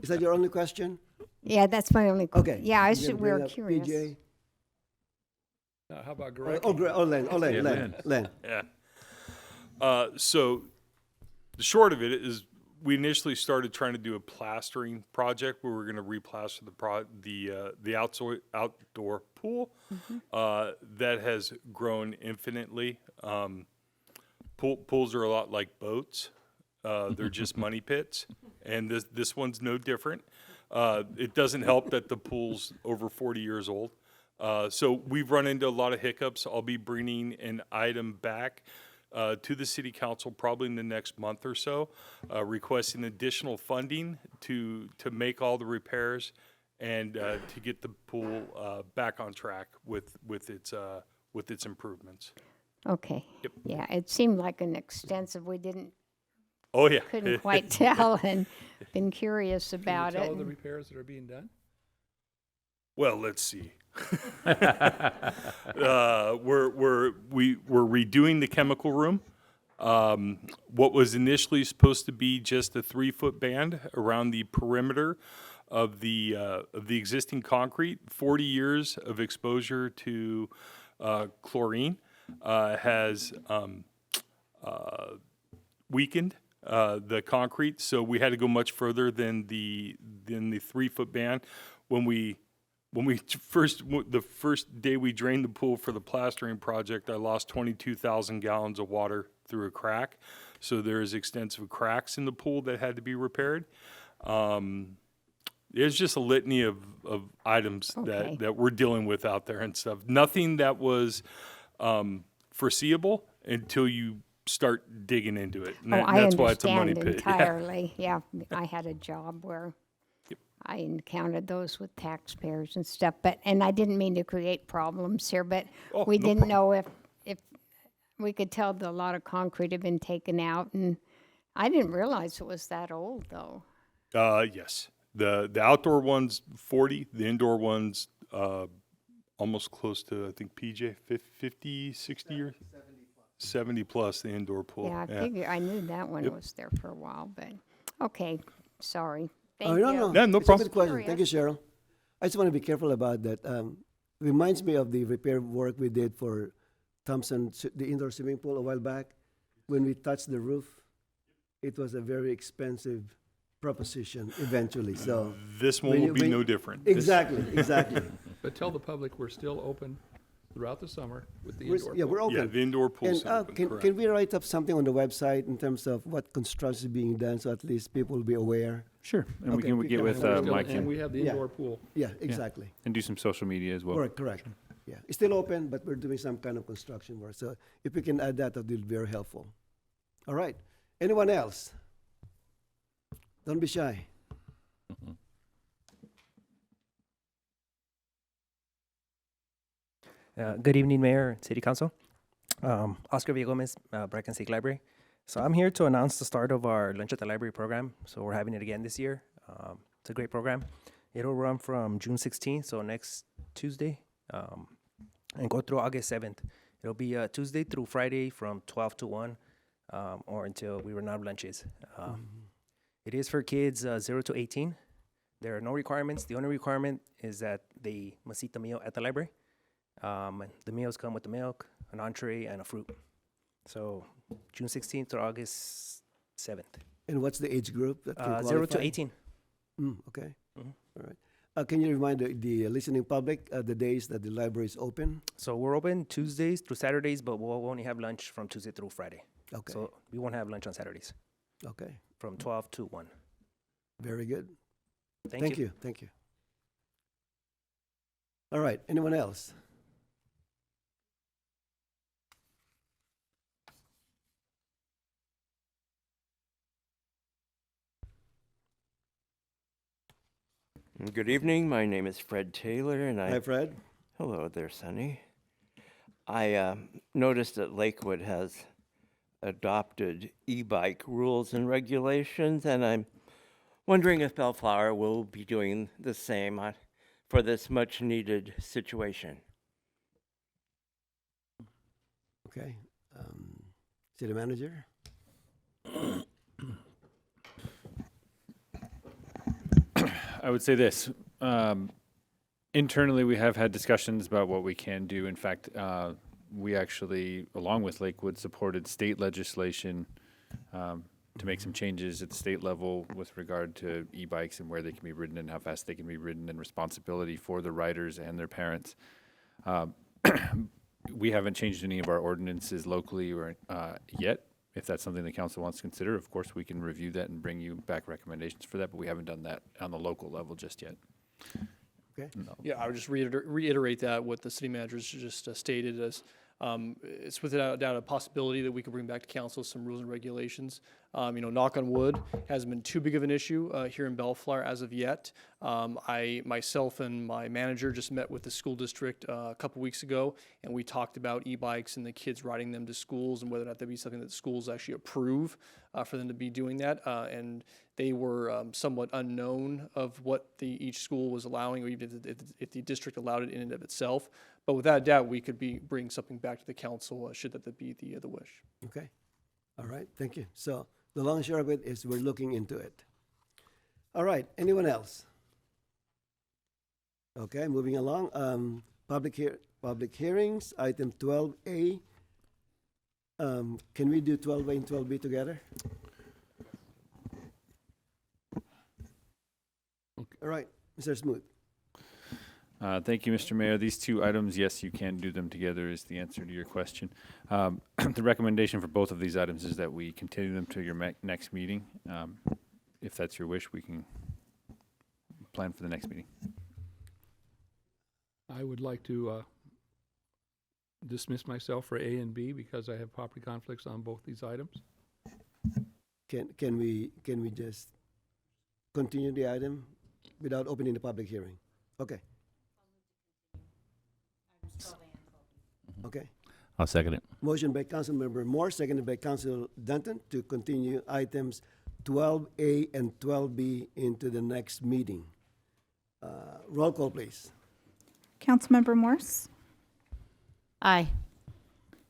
Is that your only question? Yeah, that's my only question. Okay. Yeah, You can we were bring up curious. PJ. How about Greg? Len. Yeah. So the short of it is we initially started trying to do a plastering project where we're going to replaster the outdoor pool. That has grown infinitely. Pools are a lot like boats. They're just money pits, and this one's no different. It doesn't help that the pool's over 40 years old. So we've run into a lot of hiccups. I'll be bringing an item back to the city council probably in the next month or so, requesting additional funding to make all the repairs and to get the pool back on track with its improvements. Okay. Yep. Yeah, it seemed like an extensive, we Oh yeah, couldn't quite tell and been curious Can about you it. tell the and- repairs that are being done? Well, let's see. We're redoing the chemical room. What was initially supposed to be just a 3-foot band around the perimeter of the existing concrete, 40 years of exposure to chlorine has weakened the concrete, so we had to go much further than the 3-foot band. The first day we drained the pool for the plastering project, I lost 22,000 gallons of water through a crack. So there's extensive cracks in the pool that had to be repaired. There's just a litany of items Okay. that we're dealing with out there and stuff. Nothing that was foreseeable until you start digging into it. And I that's why it's a money understand pit. Yeah. entirely. Yeah, I had a job where I encountered those with taxpayers and stuff, and I didn't mean to create problems here, but Oh, we no didn't problem. know if we could tell that a lot of concrete had been taken out, and I didn't realize it was that old, though. Yes. The outdoor one's 40, the indoor one's almost close to, I think, PJ, 50, 60 years? 70 plus, the indoor pool. Yeah, I knew that one Yep. was there for a while, but, okay, sorry. Thank Oh, you. no, no. Yeah, no It's problem. a good question. Thank you, Cheryl. I just want to be careful about that. Reminds me of the repair work we did for Thompson, the indoor swimming pool a while back. When we touched the roof, it was a very expensive proposition eventually, so. This one When will you- be when- no different. Exactly, exactly. But tell the public we're still open throughout the summer with the We're- indoor Yeah, pool. we're Yeah, open. the indoor pool's And open, can correct. we write up something on the website in terms of what construction is being done, so at least people will be aware? Sure, and Okay, we we get can- with we're Still- Mike And we have the Yeah. indoor pool. Yeah, exactly. and do some social media as well. Correct. Yeah, it's still open, but we're doing some kind of construction work. So if we can add that, that will be very helpful. All right. Anyone else? Don't be shy. Good evening, Mayor and City Council. Oscar Villagomez, Brecken State Library. So I'm here to announce the start of our Lunch at the Library program. So we're having it again this year. It's a great program. It'll run from June 16th, so next Tuesday, and go through August 7th. It'll be Tuesday through Friday from 12 to 1, or until we run out of lunches. It is for kids 0 to 18. There are no requirements. The only requirement is that they must eat the meal at the library. And the meals come with the milk, an entree, and a fruit. So June 16th to August 7th. And what's the age group that can 0 to qualify? 18. Okay. Mhm. All right. Can you remind the listening public the days that the library is open? So we're open Tuesdays through Saturdays, but we'll only have lunch from Tuesday through Friday. Okay. So we won't have lunch on Saturdays Okay. from 12 to 1. Very good. Thank you. Thank you. All right. Anyone else? Good evening. My name is Fred Taylor, and Hi, Fred. Hello there, Sonny. I noticed that Lakewood has adopted e-bike rules and regulations, and I'm wondering if Bellflower will be doing the same for this much-needed situation. Okay. City manager? I would say this. Internally, we have had discussions about what we can do. In fact, we actually, along with Lakewood, supported state legislation to make some changes at the state level with regard to e-bikes and where they can be ridden and how fast they can be ridden, and responsibility for the riders and their parents. We haven't changed any of our ordinances locally or yet. If that's something the council wants to consider, of course, we can review that and bring you back recommendations for that, but we haven't done that on the local level just yet. Okay. Yeah, I would just reiterate that what the city manager just stated as it's without doubt a possibility that we could bring back to council some rules and regulations. Knock on wood, hasn't been too big of an issue here in Bellflower as of yet. Myself and my manager just met with the school district a couple weeks ago, and we talked about e-bikes and the kids riding them to schools and whether or not that'd be something that schools actually approve for them to be doing that. And they were somewhat unknown of what each school was allowing, or even if the district allowed it in and of itself. But without doubt, we could bring something back to the council should that be the wish. Okay. All right. Thank you. So the long and short of it is we're looking into it. All right. Anyone else? Okay. Moving along. Public hearings. Item 12A. Can we do 12A and 12B together? All right. Mr. Smoot. Thank you, Mr. Mayor. These two items, yes, you can do them together is the answer to your question. The recommendation for both of these items is that we continue them to your next meeting. If that's your wish, we can plan for the next meeting. I would like to dismiss myself for A and B because I have property conflicts on both these items. Can we just continue the item without opening the public hearing? Okay. Okay. I'll second it. Motion by Councilmember Moore, seconded by Council Danton to continue items 12A and 12B into the next meeting. Roll call, please. Councilmember Morse, Aye.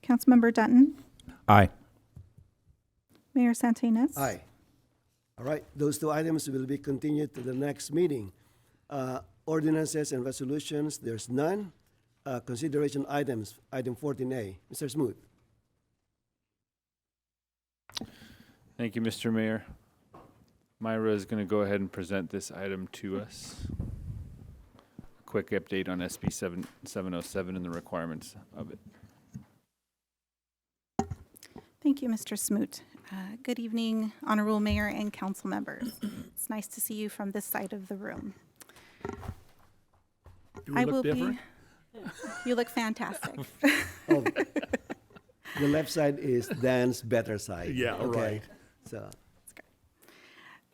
Councilmember Dutton, Aye. Mayor Santinez. Aye. All right, those two items will be continued to the next meeting. Ordinances and resolutions, there's none. Consideration items, item 14A. Mr. Smoot. Thank you, Mr. Mayor. Myra is going to go ahead and present this item to us. A quick update on SB 707 and the requirements of it. Thank you, Mr. Smoot. Good evening, Honorable Mayor and council members. It's nice to see you from this side of the room. Do we look different? You look fantastic. Oh, the left side is Dan's better side. Yeah, okay. right. So,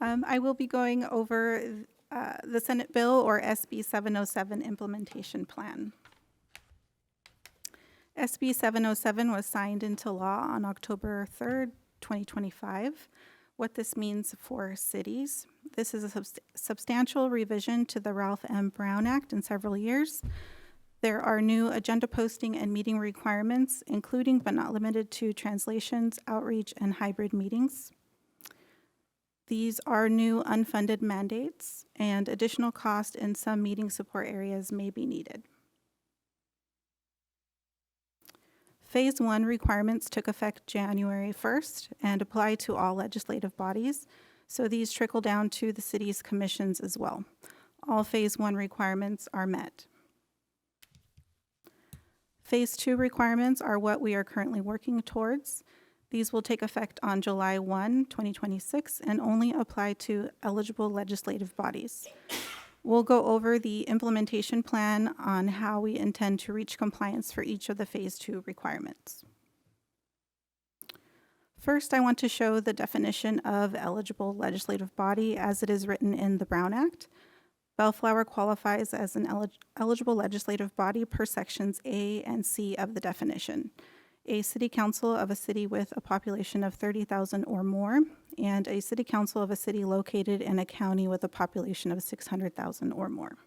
I will be going over the Senate bill, or SB 707 implementation plan. SB 707 was signed into law on October 3rd, 2025. What this means for cities: this is a substantial revision to the Ralph M. Brown Act in several years. There are new agenda posting and meeting requirements, including but not limited to translations, outreach, and hybrid meetings. These are new unfunded mandates, and additional cost in some meeting support areas may be needed. Phase 1 requirements took effect January 1st and apply to all legislative bodies, so these trickle down to the city's commissions as well. All Phase 1 requirements are met. Phase 2 requirements are what we are currently working towards. These will take effect on July 1, 2026, and only apply to eligible legislative bodies. We'll go over the implementation plan on how we intend to reach compliance for each of the Phase 2 requirements. First, I want to show the definition of eligible legislative body as it is written in the Brown Act. Bellflower qualifies as an eligible legislative body per sections A and C of the definition. A city council of a city with a population of 30,000 or more, and a city council of a city located in a county with a population of 600,000 or more.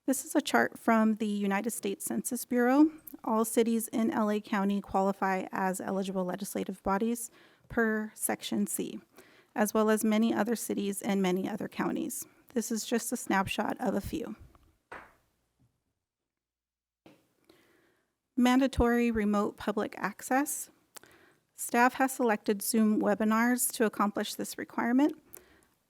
This is a chart from the United States Census Bureau. All cities in LA County qualify as eligible legislative bodies per Section C, as well as many other cities and many other counties. This is just a snapshot of a few. Mandatory remote public access. Staff has selected Zoom webinars to accomplish this requirement.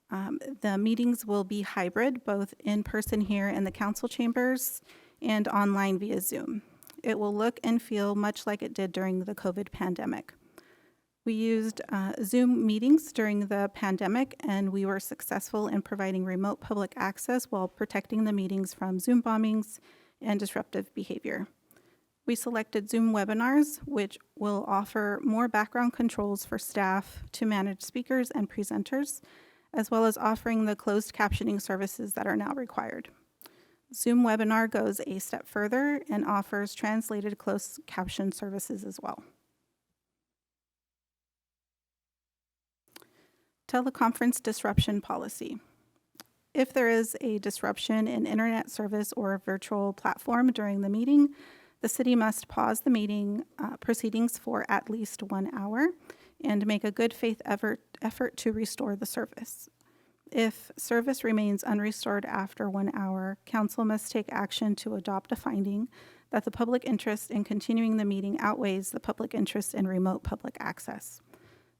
The meetings will be hybrid, both in person here in the council chambers and online via Zoom. It will look and feel much like it did during the COVID pandemic. We used Zoom meetings during the pandemic, and we were successful in providing remote public access while protecting the meetings from Zoom bombings and disruptive behavior. We selected Zoom webinars, which will offer more background controls for staff to manage speakers and presenters, as well as offering the closed captioning services that are now required. Zoom webinar goes a step further and offers translated closed caption services as well. Teleconference disruption policy. If there is a disruption in internet service or virtual platform during the meeting, the city must pause the meeting proceedings for at least 1 hour and make a good faith effort to restore the service. If service remains unrestored after 1 hour, council must take action to adopt a finding that the public interest in continuing the meeting outweighs the public interest in remote public access.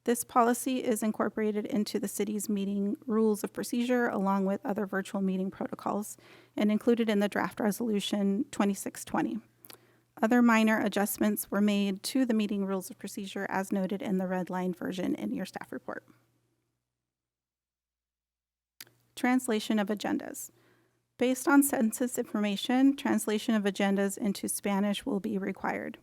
This policy is incorporated into the city's meeting rules of procedure along with other virtual meeting protocols and included in the draft resolution 2620. Other minor adjustments were made to the meeting rules of procedure as noted in the red line version in your staff report. Translation of agendas. Based on census information, translation of agendas into Spanish will be required.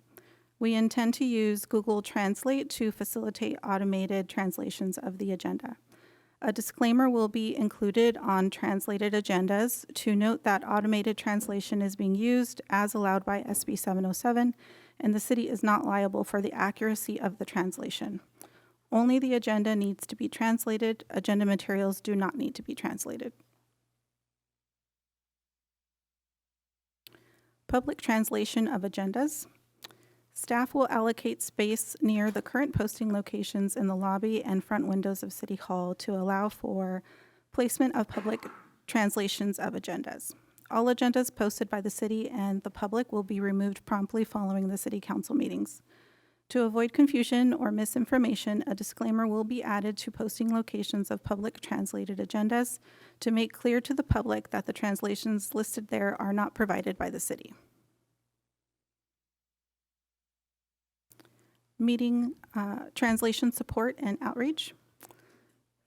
We intend to use Google Translate to facilitate automated translations of the agenda. A disclaimer will be included on translated agendas to note that automated translation is being used as allowed by SB 707, and the city is not liable for the accuracy of the translation. Only the agenda needs to be translated. Agenda materials do not need to be translated. Public translation of agendas. Staff will allocate space near the current posting locations in the lobby and front windows of City Hall to allow for placement of public translations of agendas. All agendas posted by the city and the public will be removed promptly following the city council meetings. To avoid confusion or misinformation, a disclaimer will be added to posting locations of public translated agendas to make clear to the public that the translations listed there are not provided by the city. Meeting translation support and outreach.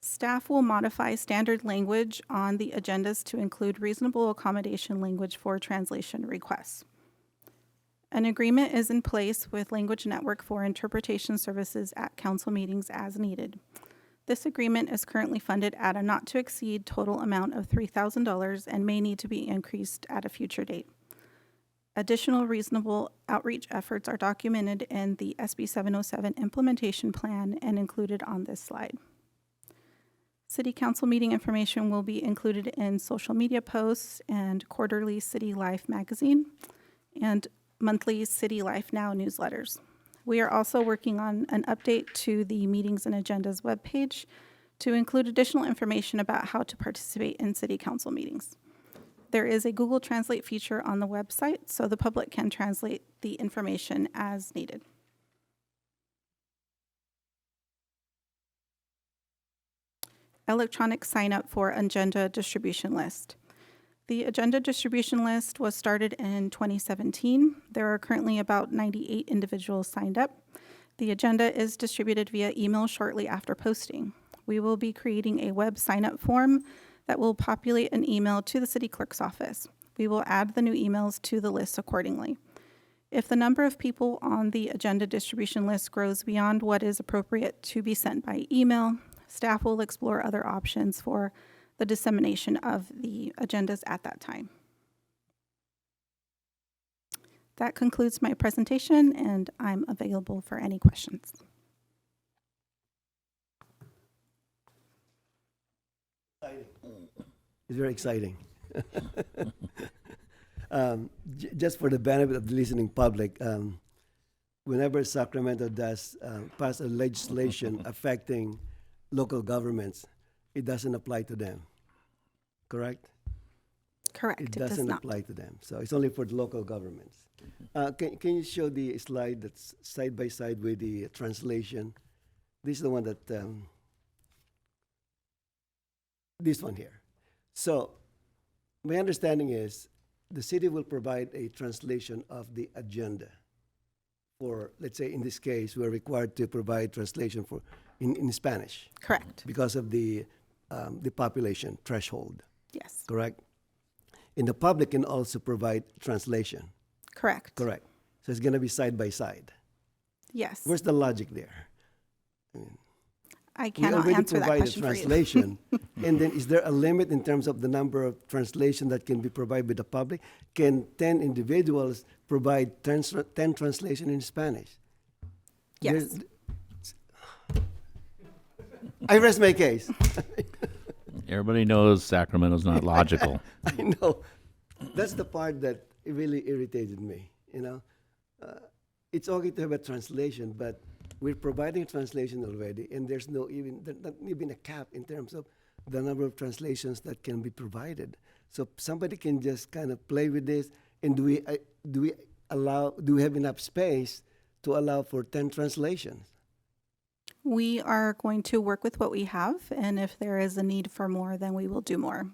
Staff will modify standard language on the agendas to include reasonable accommodation language for translation requests. An agreement is in place with Language Network for interpretation services at council meetings as needed. This agreement is currently funded at a not to exceed total amount of $3,000 and may need to be increased at a future date. Additional reasonable outreach efforts are documented in the SB 707 implementation plan and included on this slide. City Council meeting information will be included in social media posts and quarterly City Life magazine and monthly City Life Now newsletters. We are also working on an update to the Meetings and Agendas webpage to include additional information about how to participate in City Council meetings. There is a Google Translate feature on the website, so the public can translate the information as needed. Electronic sign-up for agenda distribution list. The agenda distribution list was started in 2017. There are currently about 98 individuals signed up. The agenda is distributed via email shortly after posting. We will be creating a web sign-up form that will populate an email to the city clerk's office. We will add the new emails to the list accordingly. If the number of people on the agenda distribution list grows beyond what is appropriate to be sent by email, staff will explore other options for the dissemination of the agendas at that time. That concludes my presentation, and I'm available for any questions. It's very exciting. Just for the benefit of the listening public, whenever Sacramento does pass a legislation affecting local governments, it doesn't apply to them, correct? Correct. It doesn't apply to them. So it's only for the local governments. Can you show the slide that's side by side with the translation? This is the one that, this one here. So my understanding is the city will provide a translation of the agenda. For, let's say, in this case, we're required to provide translation for in Spanish Correct. because of the population threshold, Yes. correct? And the public can also provide translation, Correct. correct? So it's going to be side by side. Yes. Where's the logic there? I We cannot already answer that provide a question for you. translation, and then is there a limit in terms of the number of translation that can be provided by the public? Can 10 individuals provide 10 translation in Spanish? Yes. There's- I rest my case. Everybody knows Sacramento's not logical. I know. That's the part that really irritated me, you know. It's okay to have a translation, but we're providing translation already, and there's not even a cap in terms of the number of translations that can be provided. So somebody can just kind of play with this, and do we have enough space to allow for 10 translations? We are going to work with what we have, and if there is a need for more, then we will do more.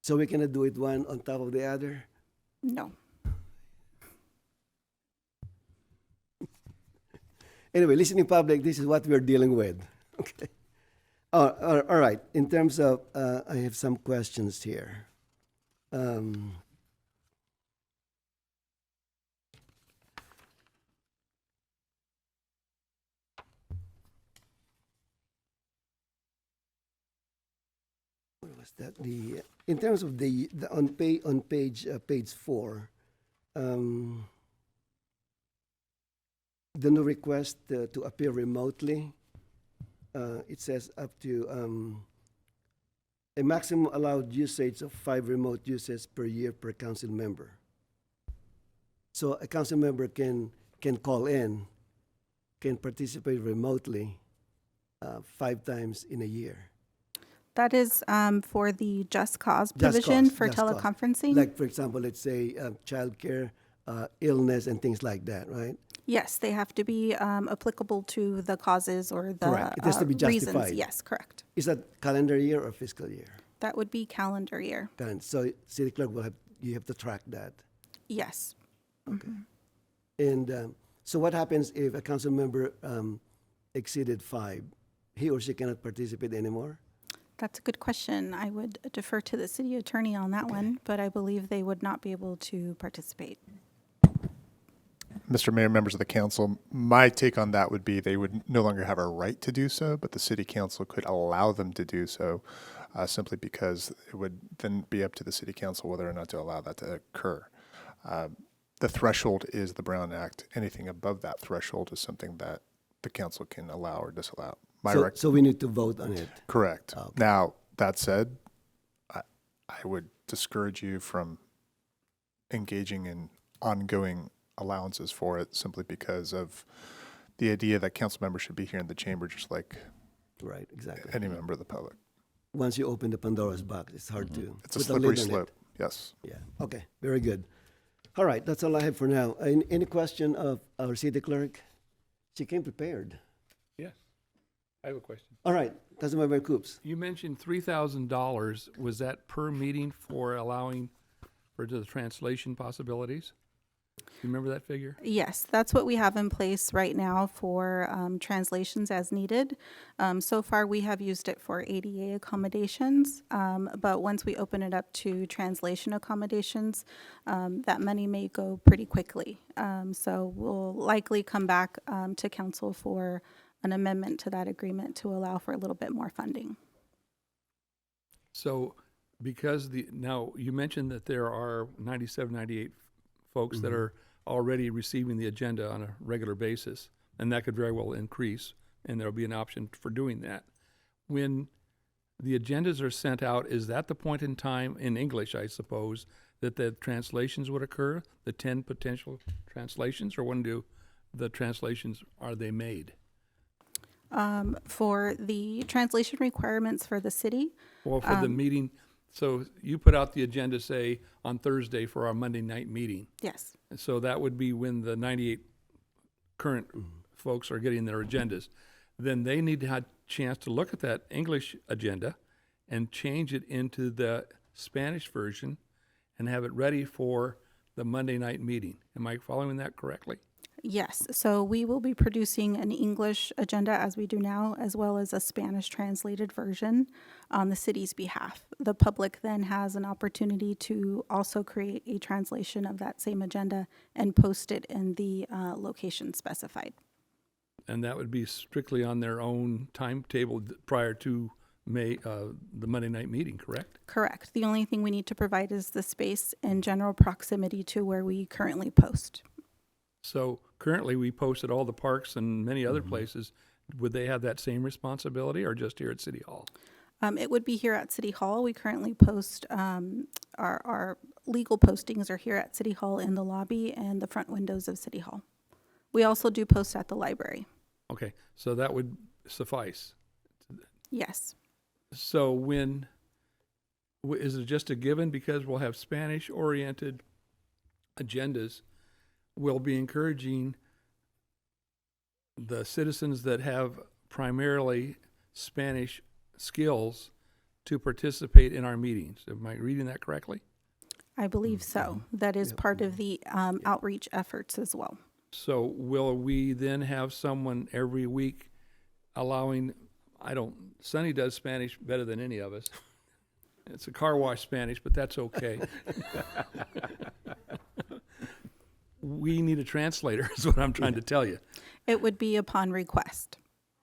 So we cannot do it one on top of the other? No. Anyway, listening public, this is what we're dealing with. Okay. All right. In terms of, I have some questions here. What was that? In terms of the on page 4, the new request to appear remotely, it says up to a maximum allowed usage of 5 remote uses per year per council member. So a council member can call in, can participate remotely 5 times in a year. That is for the just cause Just provision cause, for just cause. teleconferencing. Like, for example, let's say childcare, illness, and things like that, right? Yes, they have to be applicable to the causes or the Correct. It has to be reasons. justified. Yes, correct. Is that calendar year or fiscal year? That would be calendar year. So city clerk you have to track that. Yes. And so what happens if a council member exceeded 5? He or she cannot participate anymore? That's a good question. I would defer to the city attorney on that one, but I believe they would not be able to participate. Mr. Mayor, members of the council, my take on that would be they would no longer have a right to do so, but the city council could allow them to do so simply because it would then be up to the city council whether or not to allow that to occur. The threshold is the Brown Act. Anything above that threshold is something that the council can allow or disallow. So we need to vote on it. Correct. Okay. Now, that said, I would discourage you from engaging in ongoing allowances for it simply because of the idea that council members should be here in the chamber just like Right, exactly. any member of the public. Once you open the Pandora's box, it's hard to It's a put slippery lid on it. slope. Yes. Yeah, okay, very good. All right, that's all I have for now. Any question of our city clerk? She came prepared. Yes. I have a question. All right, Councilmember Coops. You mentioned $3,000. Was that per meeting for allowing for the translation possibilities? You remember that figure? Yes, that's what we have in place right now for translations as needed. So far, we have used it for ADA accommodations, but once we open it up to translation accommodations, that money may go pretty quickly. So we'll likely come back to council for an amendment to that agreement to allow for a little bit more funding. So because now you mentioned that there are 97, 98 folks that are already receiving the agenda on a regular basis, and that could very well increase, and there'll be an option for doing that. When the agendas are sent out, is that the point in time, in English, I suppose, that the translations would occur, the 10 potential translations, or when do the translations, are they made? For the translation requirements for the city, Or for the meeting, So you put out the agenda, say, on Thursday for our Monday night meeting. Yes. And so that would be when the 98 current folks are getting their agendas. Then they need to have a chance to look at that English agenda and change it into the Spanish version and have it ready for the Monday night meeting. Am I following that correctly? Yes, so we will be producing an English agenda as we do now, as well as a Spanish translated version on the city's behalf. The public then has an opportunity to also create a translation of that same agenda and post it in the location specified. And that would be strictly on their own timetable prior to the Monday night meeting, correct? Correct. The only thing we need to provide is the space in general proximity to where we currently post. So currently, we post at all the parks and many other places. Would they have that same responsibility, or just here at City Hall? It would be here at City Hall. We currently post, our legal postings are here at City Hall in the lobby and the front windows of City Hall. We also do post at the library. Okay, so that would suffice. Yes. So is it just a given because we'll have Spanish-oriented agendas? We'll be encouraging the citizens that have primarily Spanish skills to participate in our meetings. Am I reading that correctly? I believe so. That is part of the outreach efforts as well. So will we then have someone every week allowing, Sonny does Spanish better than any of us. It's a car wash Spanish, but that's okay. We need a translator is what I'm trying to tell you. It would be upon request.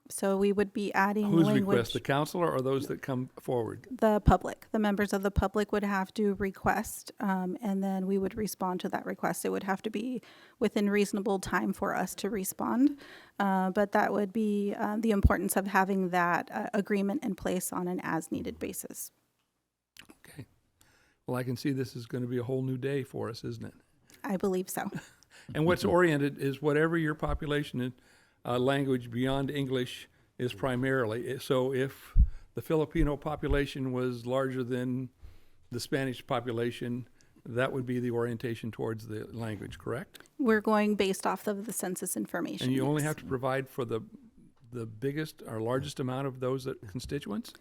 So we would be adding Whose language. request, the counselor or those that come forward? The public. The members of the public would have to request, and then we would respond to that request. It would have to be within reasonable time for us to respond, but that would be the importance of having that agreement in place on an as-needed basis. Okay. Well, I can see this is going to be a whole new day for us, isn't it? I believe so. And what's oriented is whatever your population and language beyond English is primarily. So if the Filipino population was larger than the Spanish population, that would be the orientation towards the language, correct? We're going based off of the census information. And you only yes. have to provide for the biggest or largest amount of those constituents?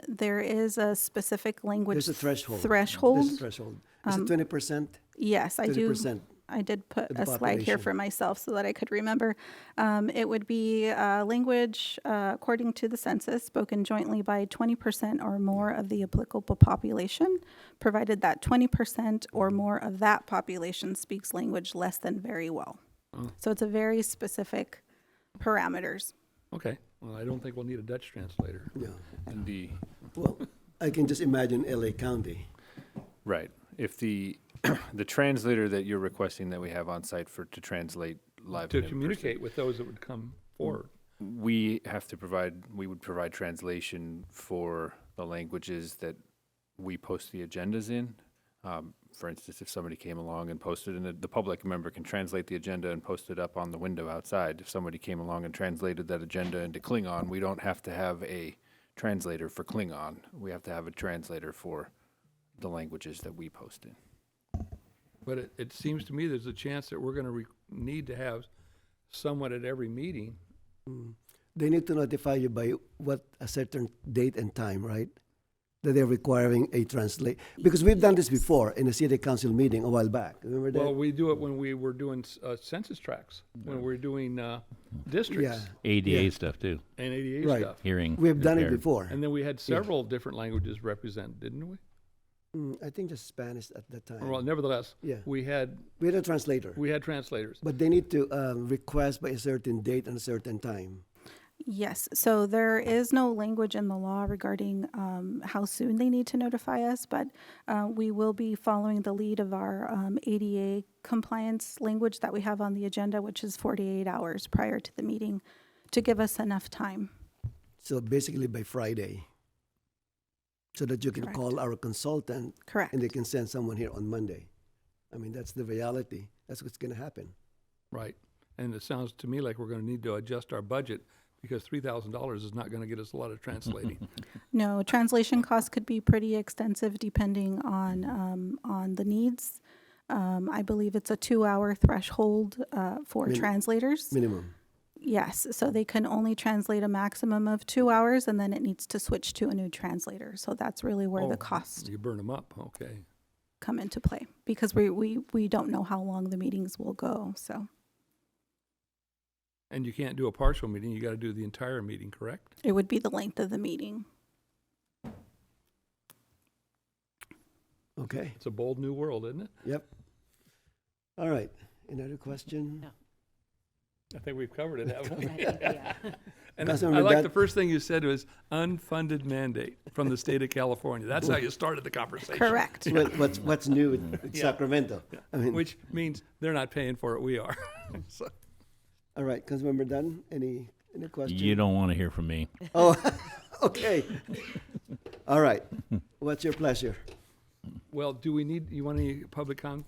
There is a specific language There's a threshold. threshold. There's a threshold. Is it 20%? Yes, I do. 30%. I did put of the a slide here population. for myself so that I could remember. It would be language, according to the census, spoken jointly by 20% or more of the applicable population, provided that 20% or more of that population speaks language less than very well. Oh. So it's a very specific parameters. Okay. Well, I don't think we'll need a Dutch translator. Yeah. And Well, I can just imagine LA County. right, if the translator that you're requesting that we have on site to translate live To and in communicate with those that would come forward. person, we would provide translation for the languages that we post the agendas in. For instance, if somebody came along and posted, and the public member can translate the agenda and post it up on the window outside. If somebody came along and translated that agenda into Klingon, we don't have to have a translator for Klingon. We have to have a translator for the languages that we post in. But it seems to me there's a chance that we're going to need to have someone at every meeting. They need to notify you by a certain date and time, right? That they're requiring a translate. Because we've done this before in a city council meeting a while back. Remember that? Well, we do it when we were doing census tracts, when we were doing districts ADA stuff too. and ADA Right. stuff. Hearing. We've done it impaired. before. And then we had several different languages represented, didn't we? I think just Spanish at that time. Well, nevertheless, Yeah. we had We had a translator. translators. But they need to request by a certain date and a certain time. Yes, so there is no language in the law regarding how soon they need to notify us, but we will be following the lead of our ADA compliance language that we have on the agenda, which is 48 hours prior to the meeting, to give us enough time. So basically by Friday. So that you can Correct. call our consultant Correct. and they can send someone here on Monday. I mean, that's the reality. That's what's going to happen. Right. And it sounds to me like we're going to need to adjust our budget because $3,000 is not going to get us a lot of translating. No, translation costs could be pretty extensive depending on the needs. I believe it's a 2-hour threshold for translators. Minimum. Yes, so they can only translate a maximum of 2 hours, and then it needs to switch to a new translator. So that's really where the costs You burn them up, okay. come into play, because we don't know how long the meetings will go, so. And you can't do a partial meeting, you got to do the entire meeting, correct? It would be the length of the meeting. Okay. It's a bold new world, isn't it? Yep. All right. Another question? No. I think we've covered it, haven't we? Yeah. And I Councilmember like Dunn- the first thing you said was unfunded mandate from the state of California. That's how you started the conversation. Correct. What's new with Yeah. Sacramento? I mean, Which means they're not paying for it, we are. So, all right, Councilmember Dunn, any questions? You don't want to hear from me. Oh, okay. All right. What's your pleasure? well, you want any public all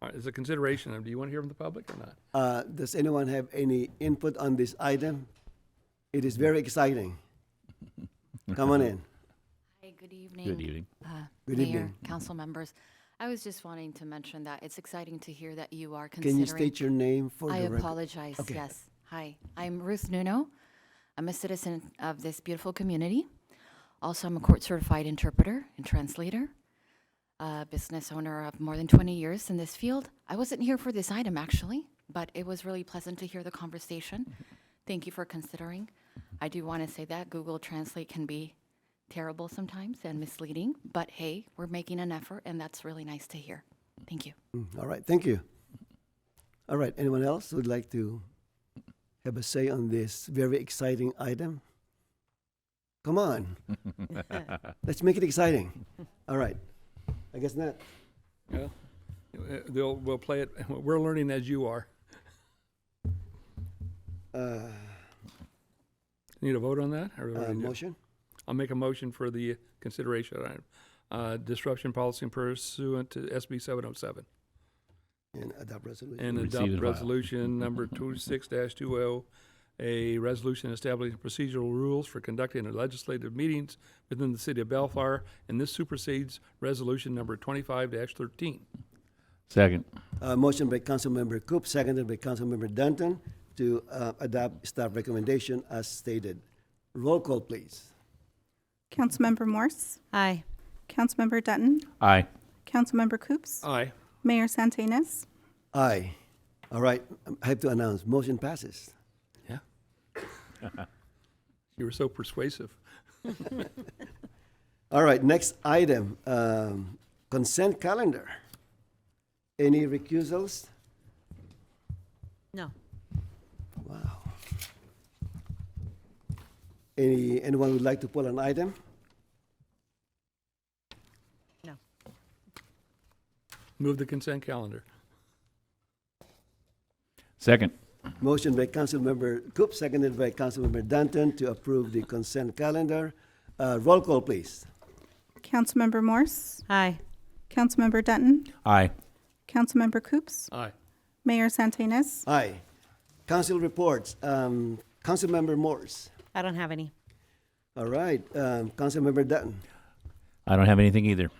right, as a consideration, do you want to hear from the public or not? Does anyone have any input on this item? It is very exciting. Come on in. Hi, good evening. Good evening. Good Mayor, evening. council members. I was just wanting to mention that it's exciting to hear that you are Can considering. you state your name for I the record? apologize, Okay. yes. Hi, I'm Ruth Nuno. I'm a citizen of this beautiful community. Also, I'm a court-certified interpreter and translator, a business owner of more than 20 years in this field. I wasn't here for this item, actually, but it was really pleasant to hear the conversation. Thank you for considering. I do want to say that Google Translate can be terrible sometimes and misleading, but hey, we're making an effort, and that's really nice to hear. Thank you. All right, thank you. All right, anyone else who would like to have a say on this very exciting item? Come on. Let's make it exciting. All right. I guess not. Yeah. We'll play it. We're learning as you are. Need a vote on that? Or what do we do? Motion? I'll make a motion for the consideration item. Disruption policy pursuant to SB 707. And adopt resolution. And Receive adopt and file. resolution number 26-20, a resolution establishing procedural rules for conducting legislative meetings within the city of Bellflower, and this supersedes resolution number 25-13. Second. Motion by Councilmember Coop, seconded by Councilmember Danton to adopt staff recommendation as stated. Roll call, please. Councilmember Morse, Aye. Councilmember Dutton, Aye. Councilmember Coops, Aye. Mayor Santinas. Aye. All right, I have to announce, motion passes. Yeah. You were so persuasive. All right, next item, consent calendar. Any recusals? No. Wow. Anyone would like to pull an item? No. Move the consent calendar. Second. Motion by Councilmember Coop, seconded by Councilmember Danton to approve the consent calendar. Roll call, please. Councilmember Morse, Aye. Councilmember Dutton, Aye. Councilmember Coops, Aye. Mayor Santinas. Aye. Council reports. Councilmember Morse. I don't have any. All right. Councilmember Dutton. I don't have anything either.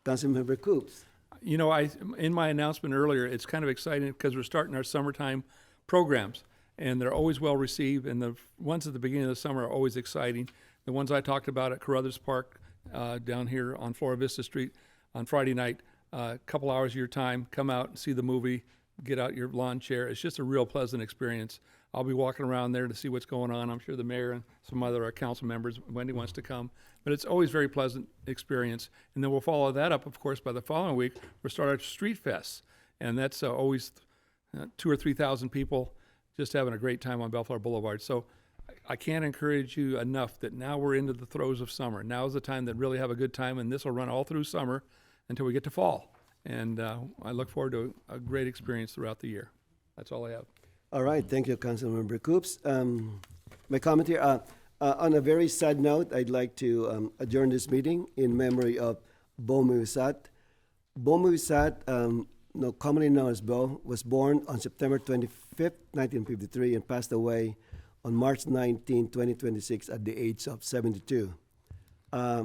Councilmember Coops. You know, in my announcement earlier, it's kind of exciting because we're starting our summertime programs, and they're always well received, and the ones at the beginning of the summer are always exciting. The ones I talked about at Carruthers Park down here on Flora Vista Street on Friday night, a couple hours of your time, come out and see the movie, get out your lawn chair. It's just a real pleasant experience. I'll be walking around there to see what's going on. I'm sure the mayor and some other council members, Wendy wants to come. But it's always very pleasant experience. And then we'll follow that up, of course, by the following week. We'll start our street fests. And that's always 2,000 or 3,000 people just having a great time on Bellflower Boulevard. So I can't encourage you enough that now we're into the throes of summer. Now is the time to really have a good time, and this will run all through summer until we get to fall. And I look forward to a great experience throughout the year. That's all I have. All right. Thank you, Councilmember Coops. My comment here, on a very sad note, I'd like to adjourn this meeting in memory of Bomu Sat. Bomu Sat commonly known as Bo, was born on September 25th, 1953, and passed away on March 19, 2026, at the age of 72.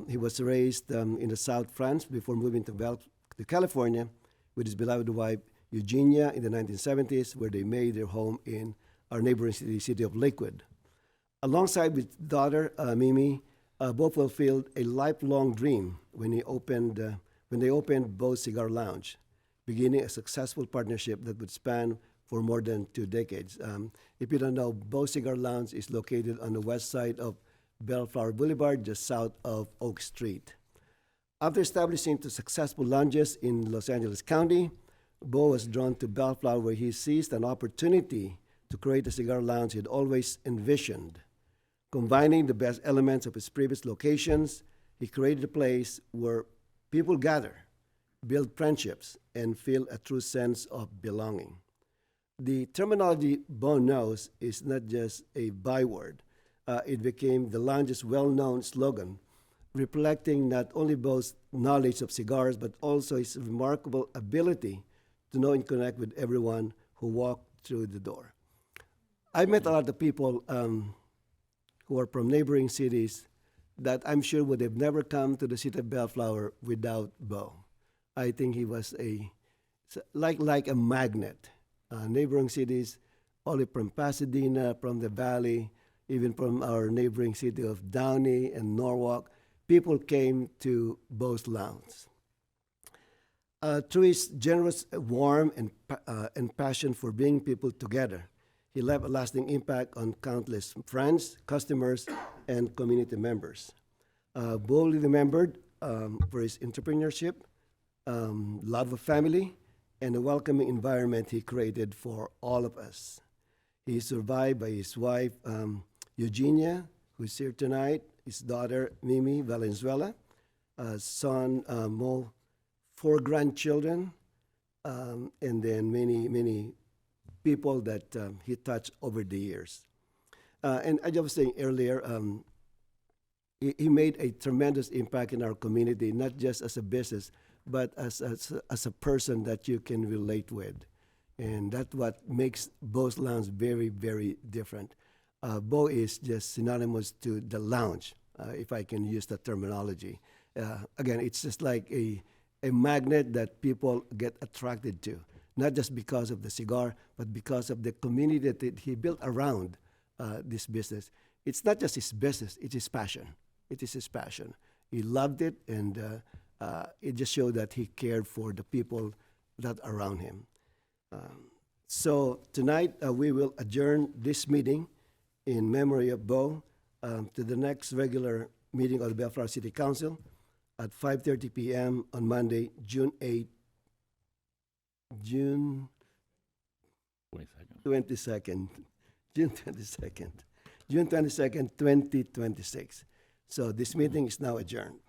He was raised in the South France before moving to California with his beloved wife, Eugenia, in the 1970s, where they made their home in our neighboring city of Lakewood. Alongside with daughter, Mimi, Bo fulfilled a lifelong dream when they opened Bo's Cigar Lounge, beginning a successful partnership that would span for more than 2 decades. If you don't know, Bo Cigar Lounge is located on the west side of Bellflower Boulevard, just south of Oak Street. After establishing 2 successful lounges in Los Angeles County, Bo was drawn to Bellflower, where he seized an opportunity to create a cigar lounge he'd always envisioned. Combining the best elements of his previous locations, he created a place where people gather, build friendships, and feel a true sense of belonging. The terminology Bo knows is not just a byword. It became the lounge's well-known slogan, reflecting not only Bo's knowledge of cigars, but also his remarkable ability to know and connect with everyone who walked through the door. I met a lot of people who are from neighboring cities that I'm sure would have never come to the city of Bellflower without Bo. I think he was like a magnet. Neighboring cities, all from Pasadena, from the Valley, even from our neighboring city of Downey and Norwalk, people came to Bo's Lounge. Through his generous, warm, and passion for bringing people together, he left a lasting impact on countless friends, customers, and community members. Bo will be remembered for his entrepreneurship, love of family, and the welcoming environment he created for all of us. He is survived by his wife, Eugenia, who is here tonight, his daughter, Mimi Valenzuela, son, Mo, 4 grandchildren, and then many people that he touched over the years. And as I was saying earlier, he made a tremendous impact in our community, not just as a business, but as a person that you can relate with. And that's what makes Bo's Lounge very, very different. Bo is just synonymous to the lounge, if I can use that terminology. Again, it's just like a magnet that people get attracted to, not just because of the cigar, but because of the community that he built around this business. It's not just his business, it's his passion. It is his passion. He loved it, and it just showed that he cared for the people that are around him. So tonight, we will adjourn this meeting in memory of Bo to the next regular meeting of the Bellflower City Council at 5:30 p.m. on Monday, June 22nd, 2026. So this meeting is now adjourned.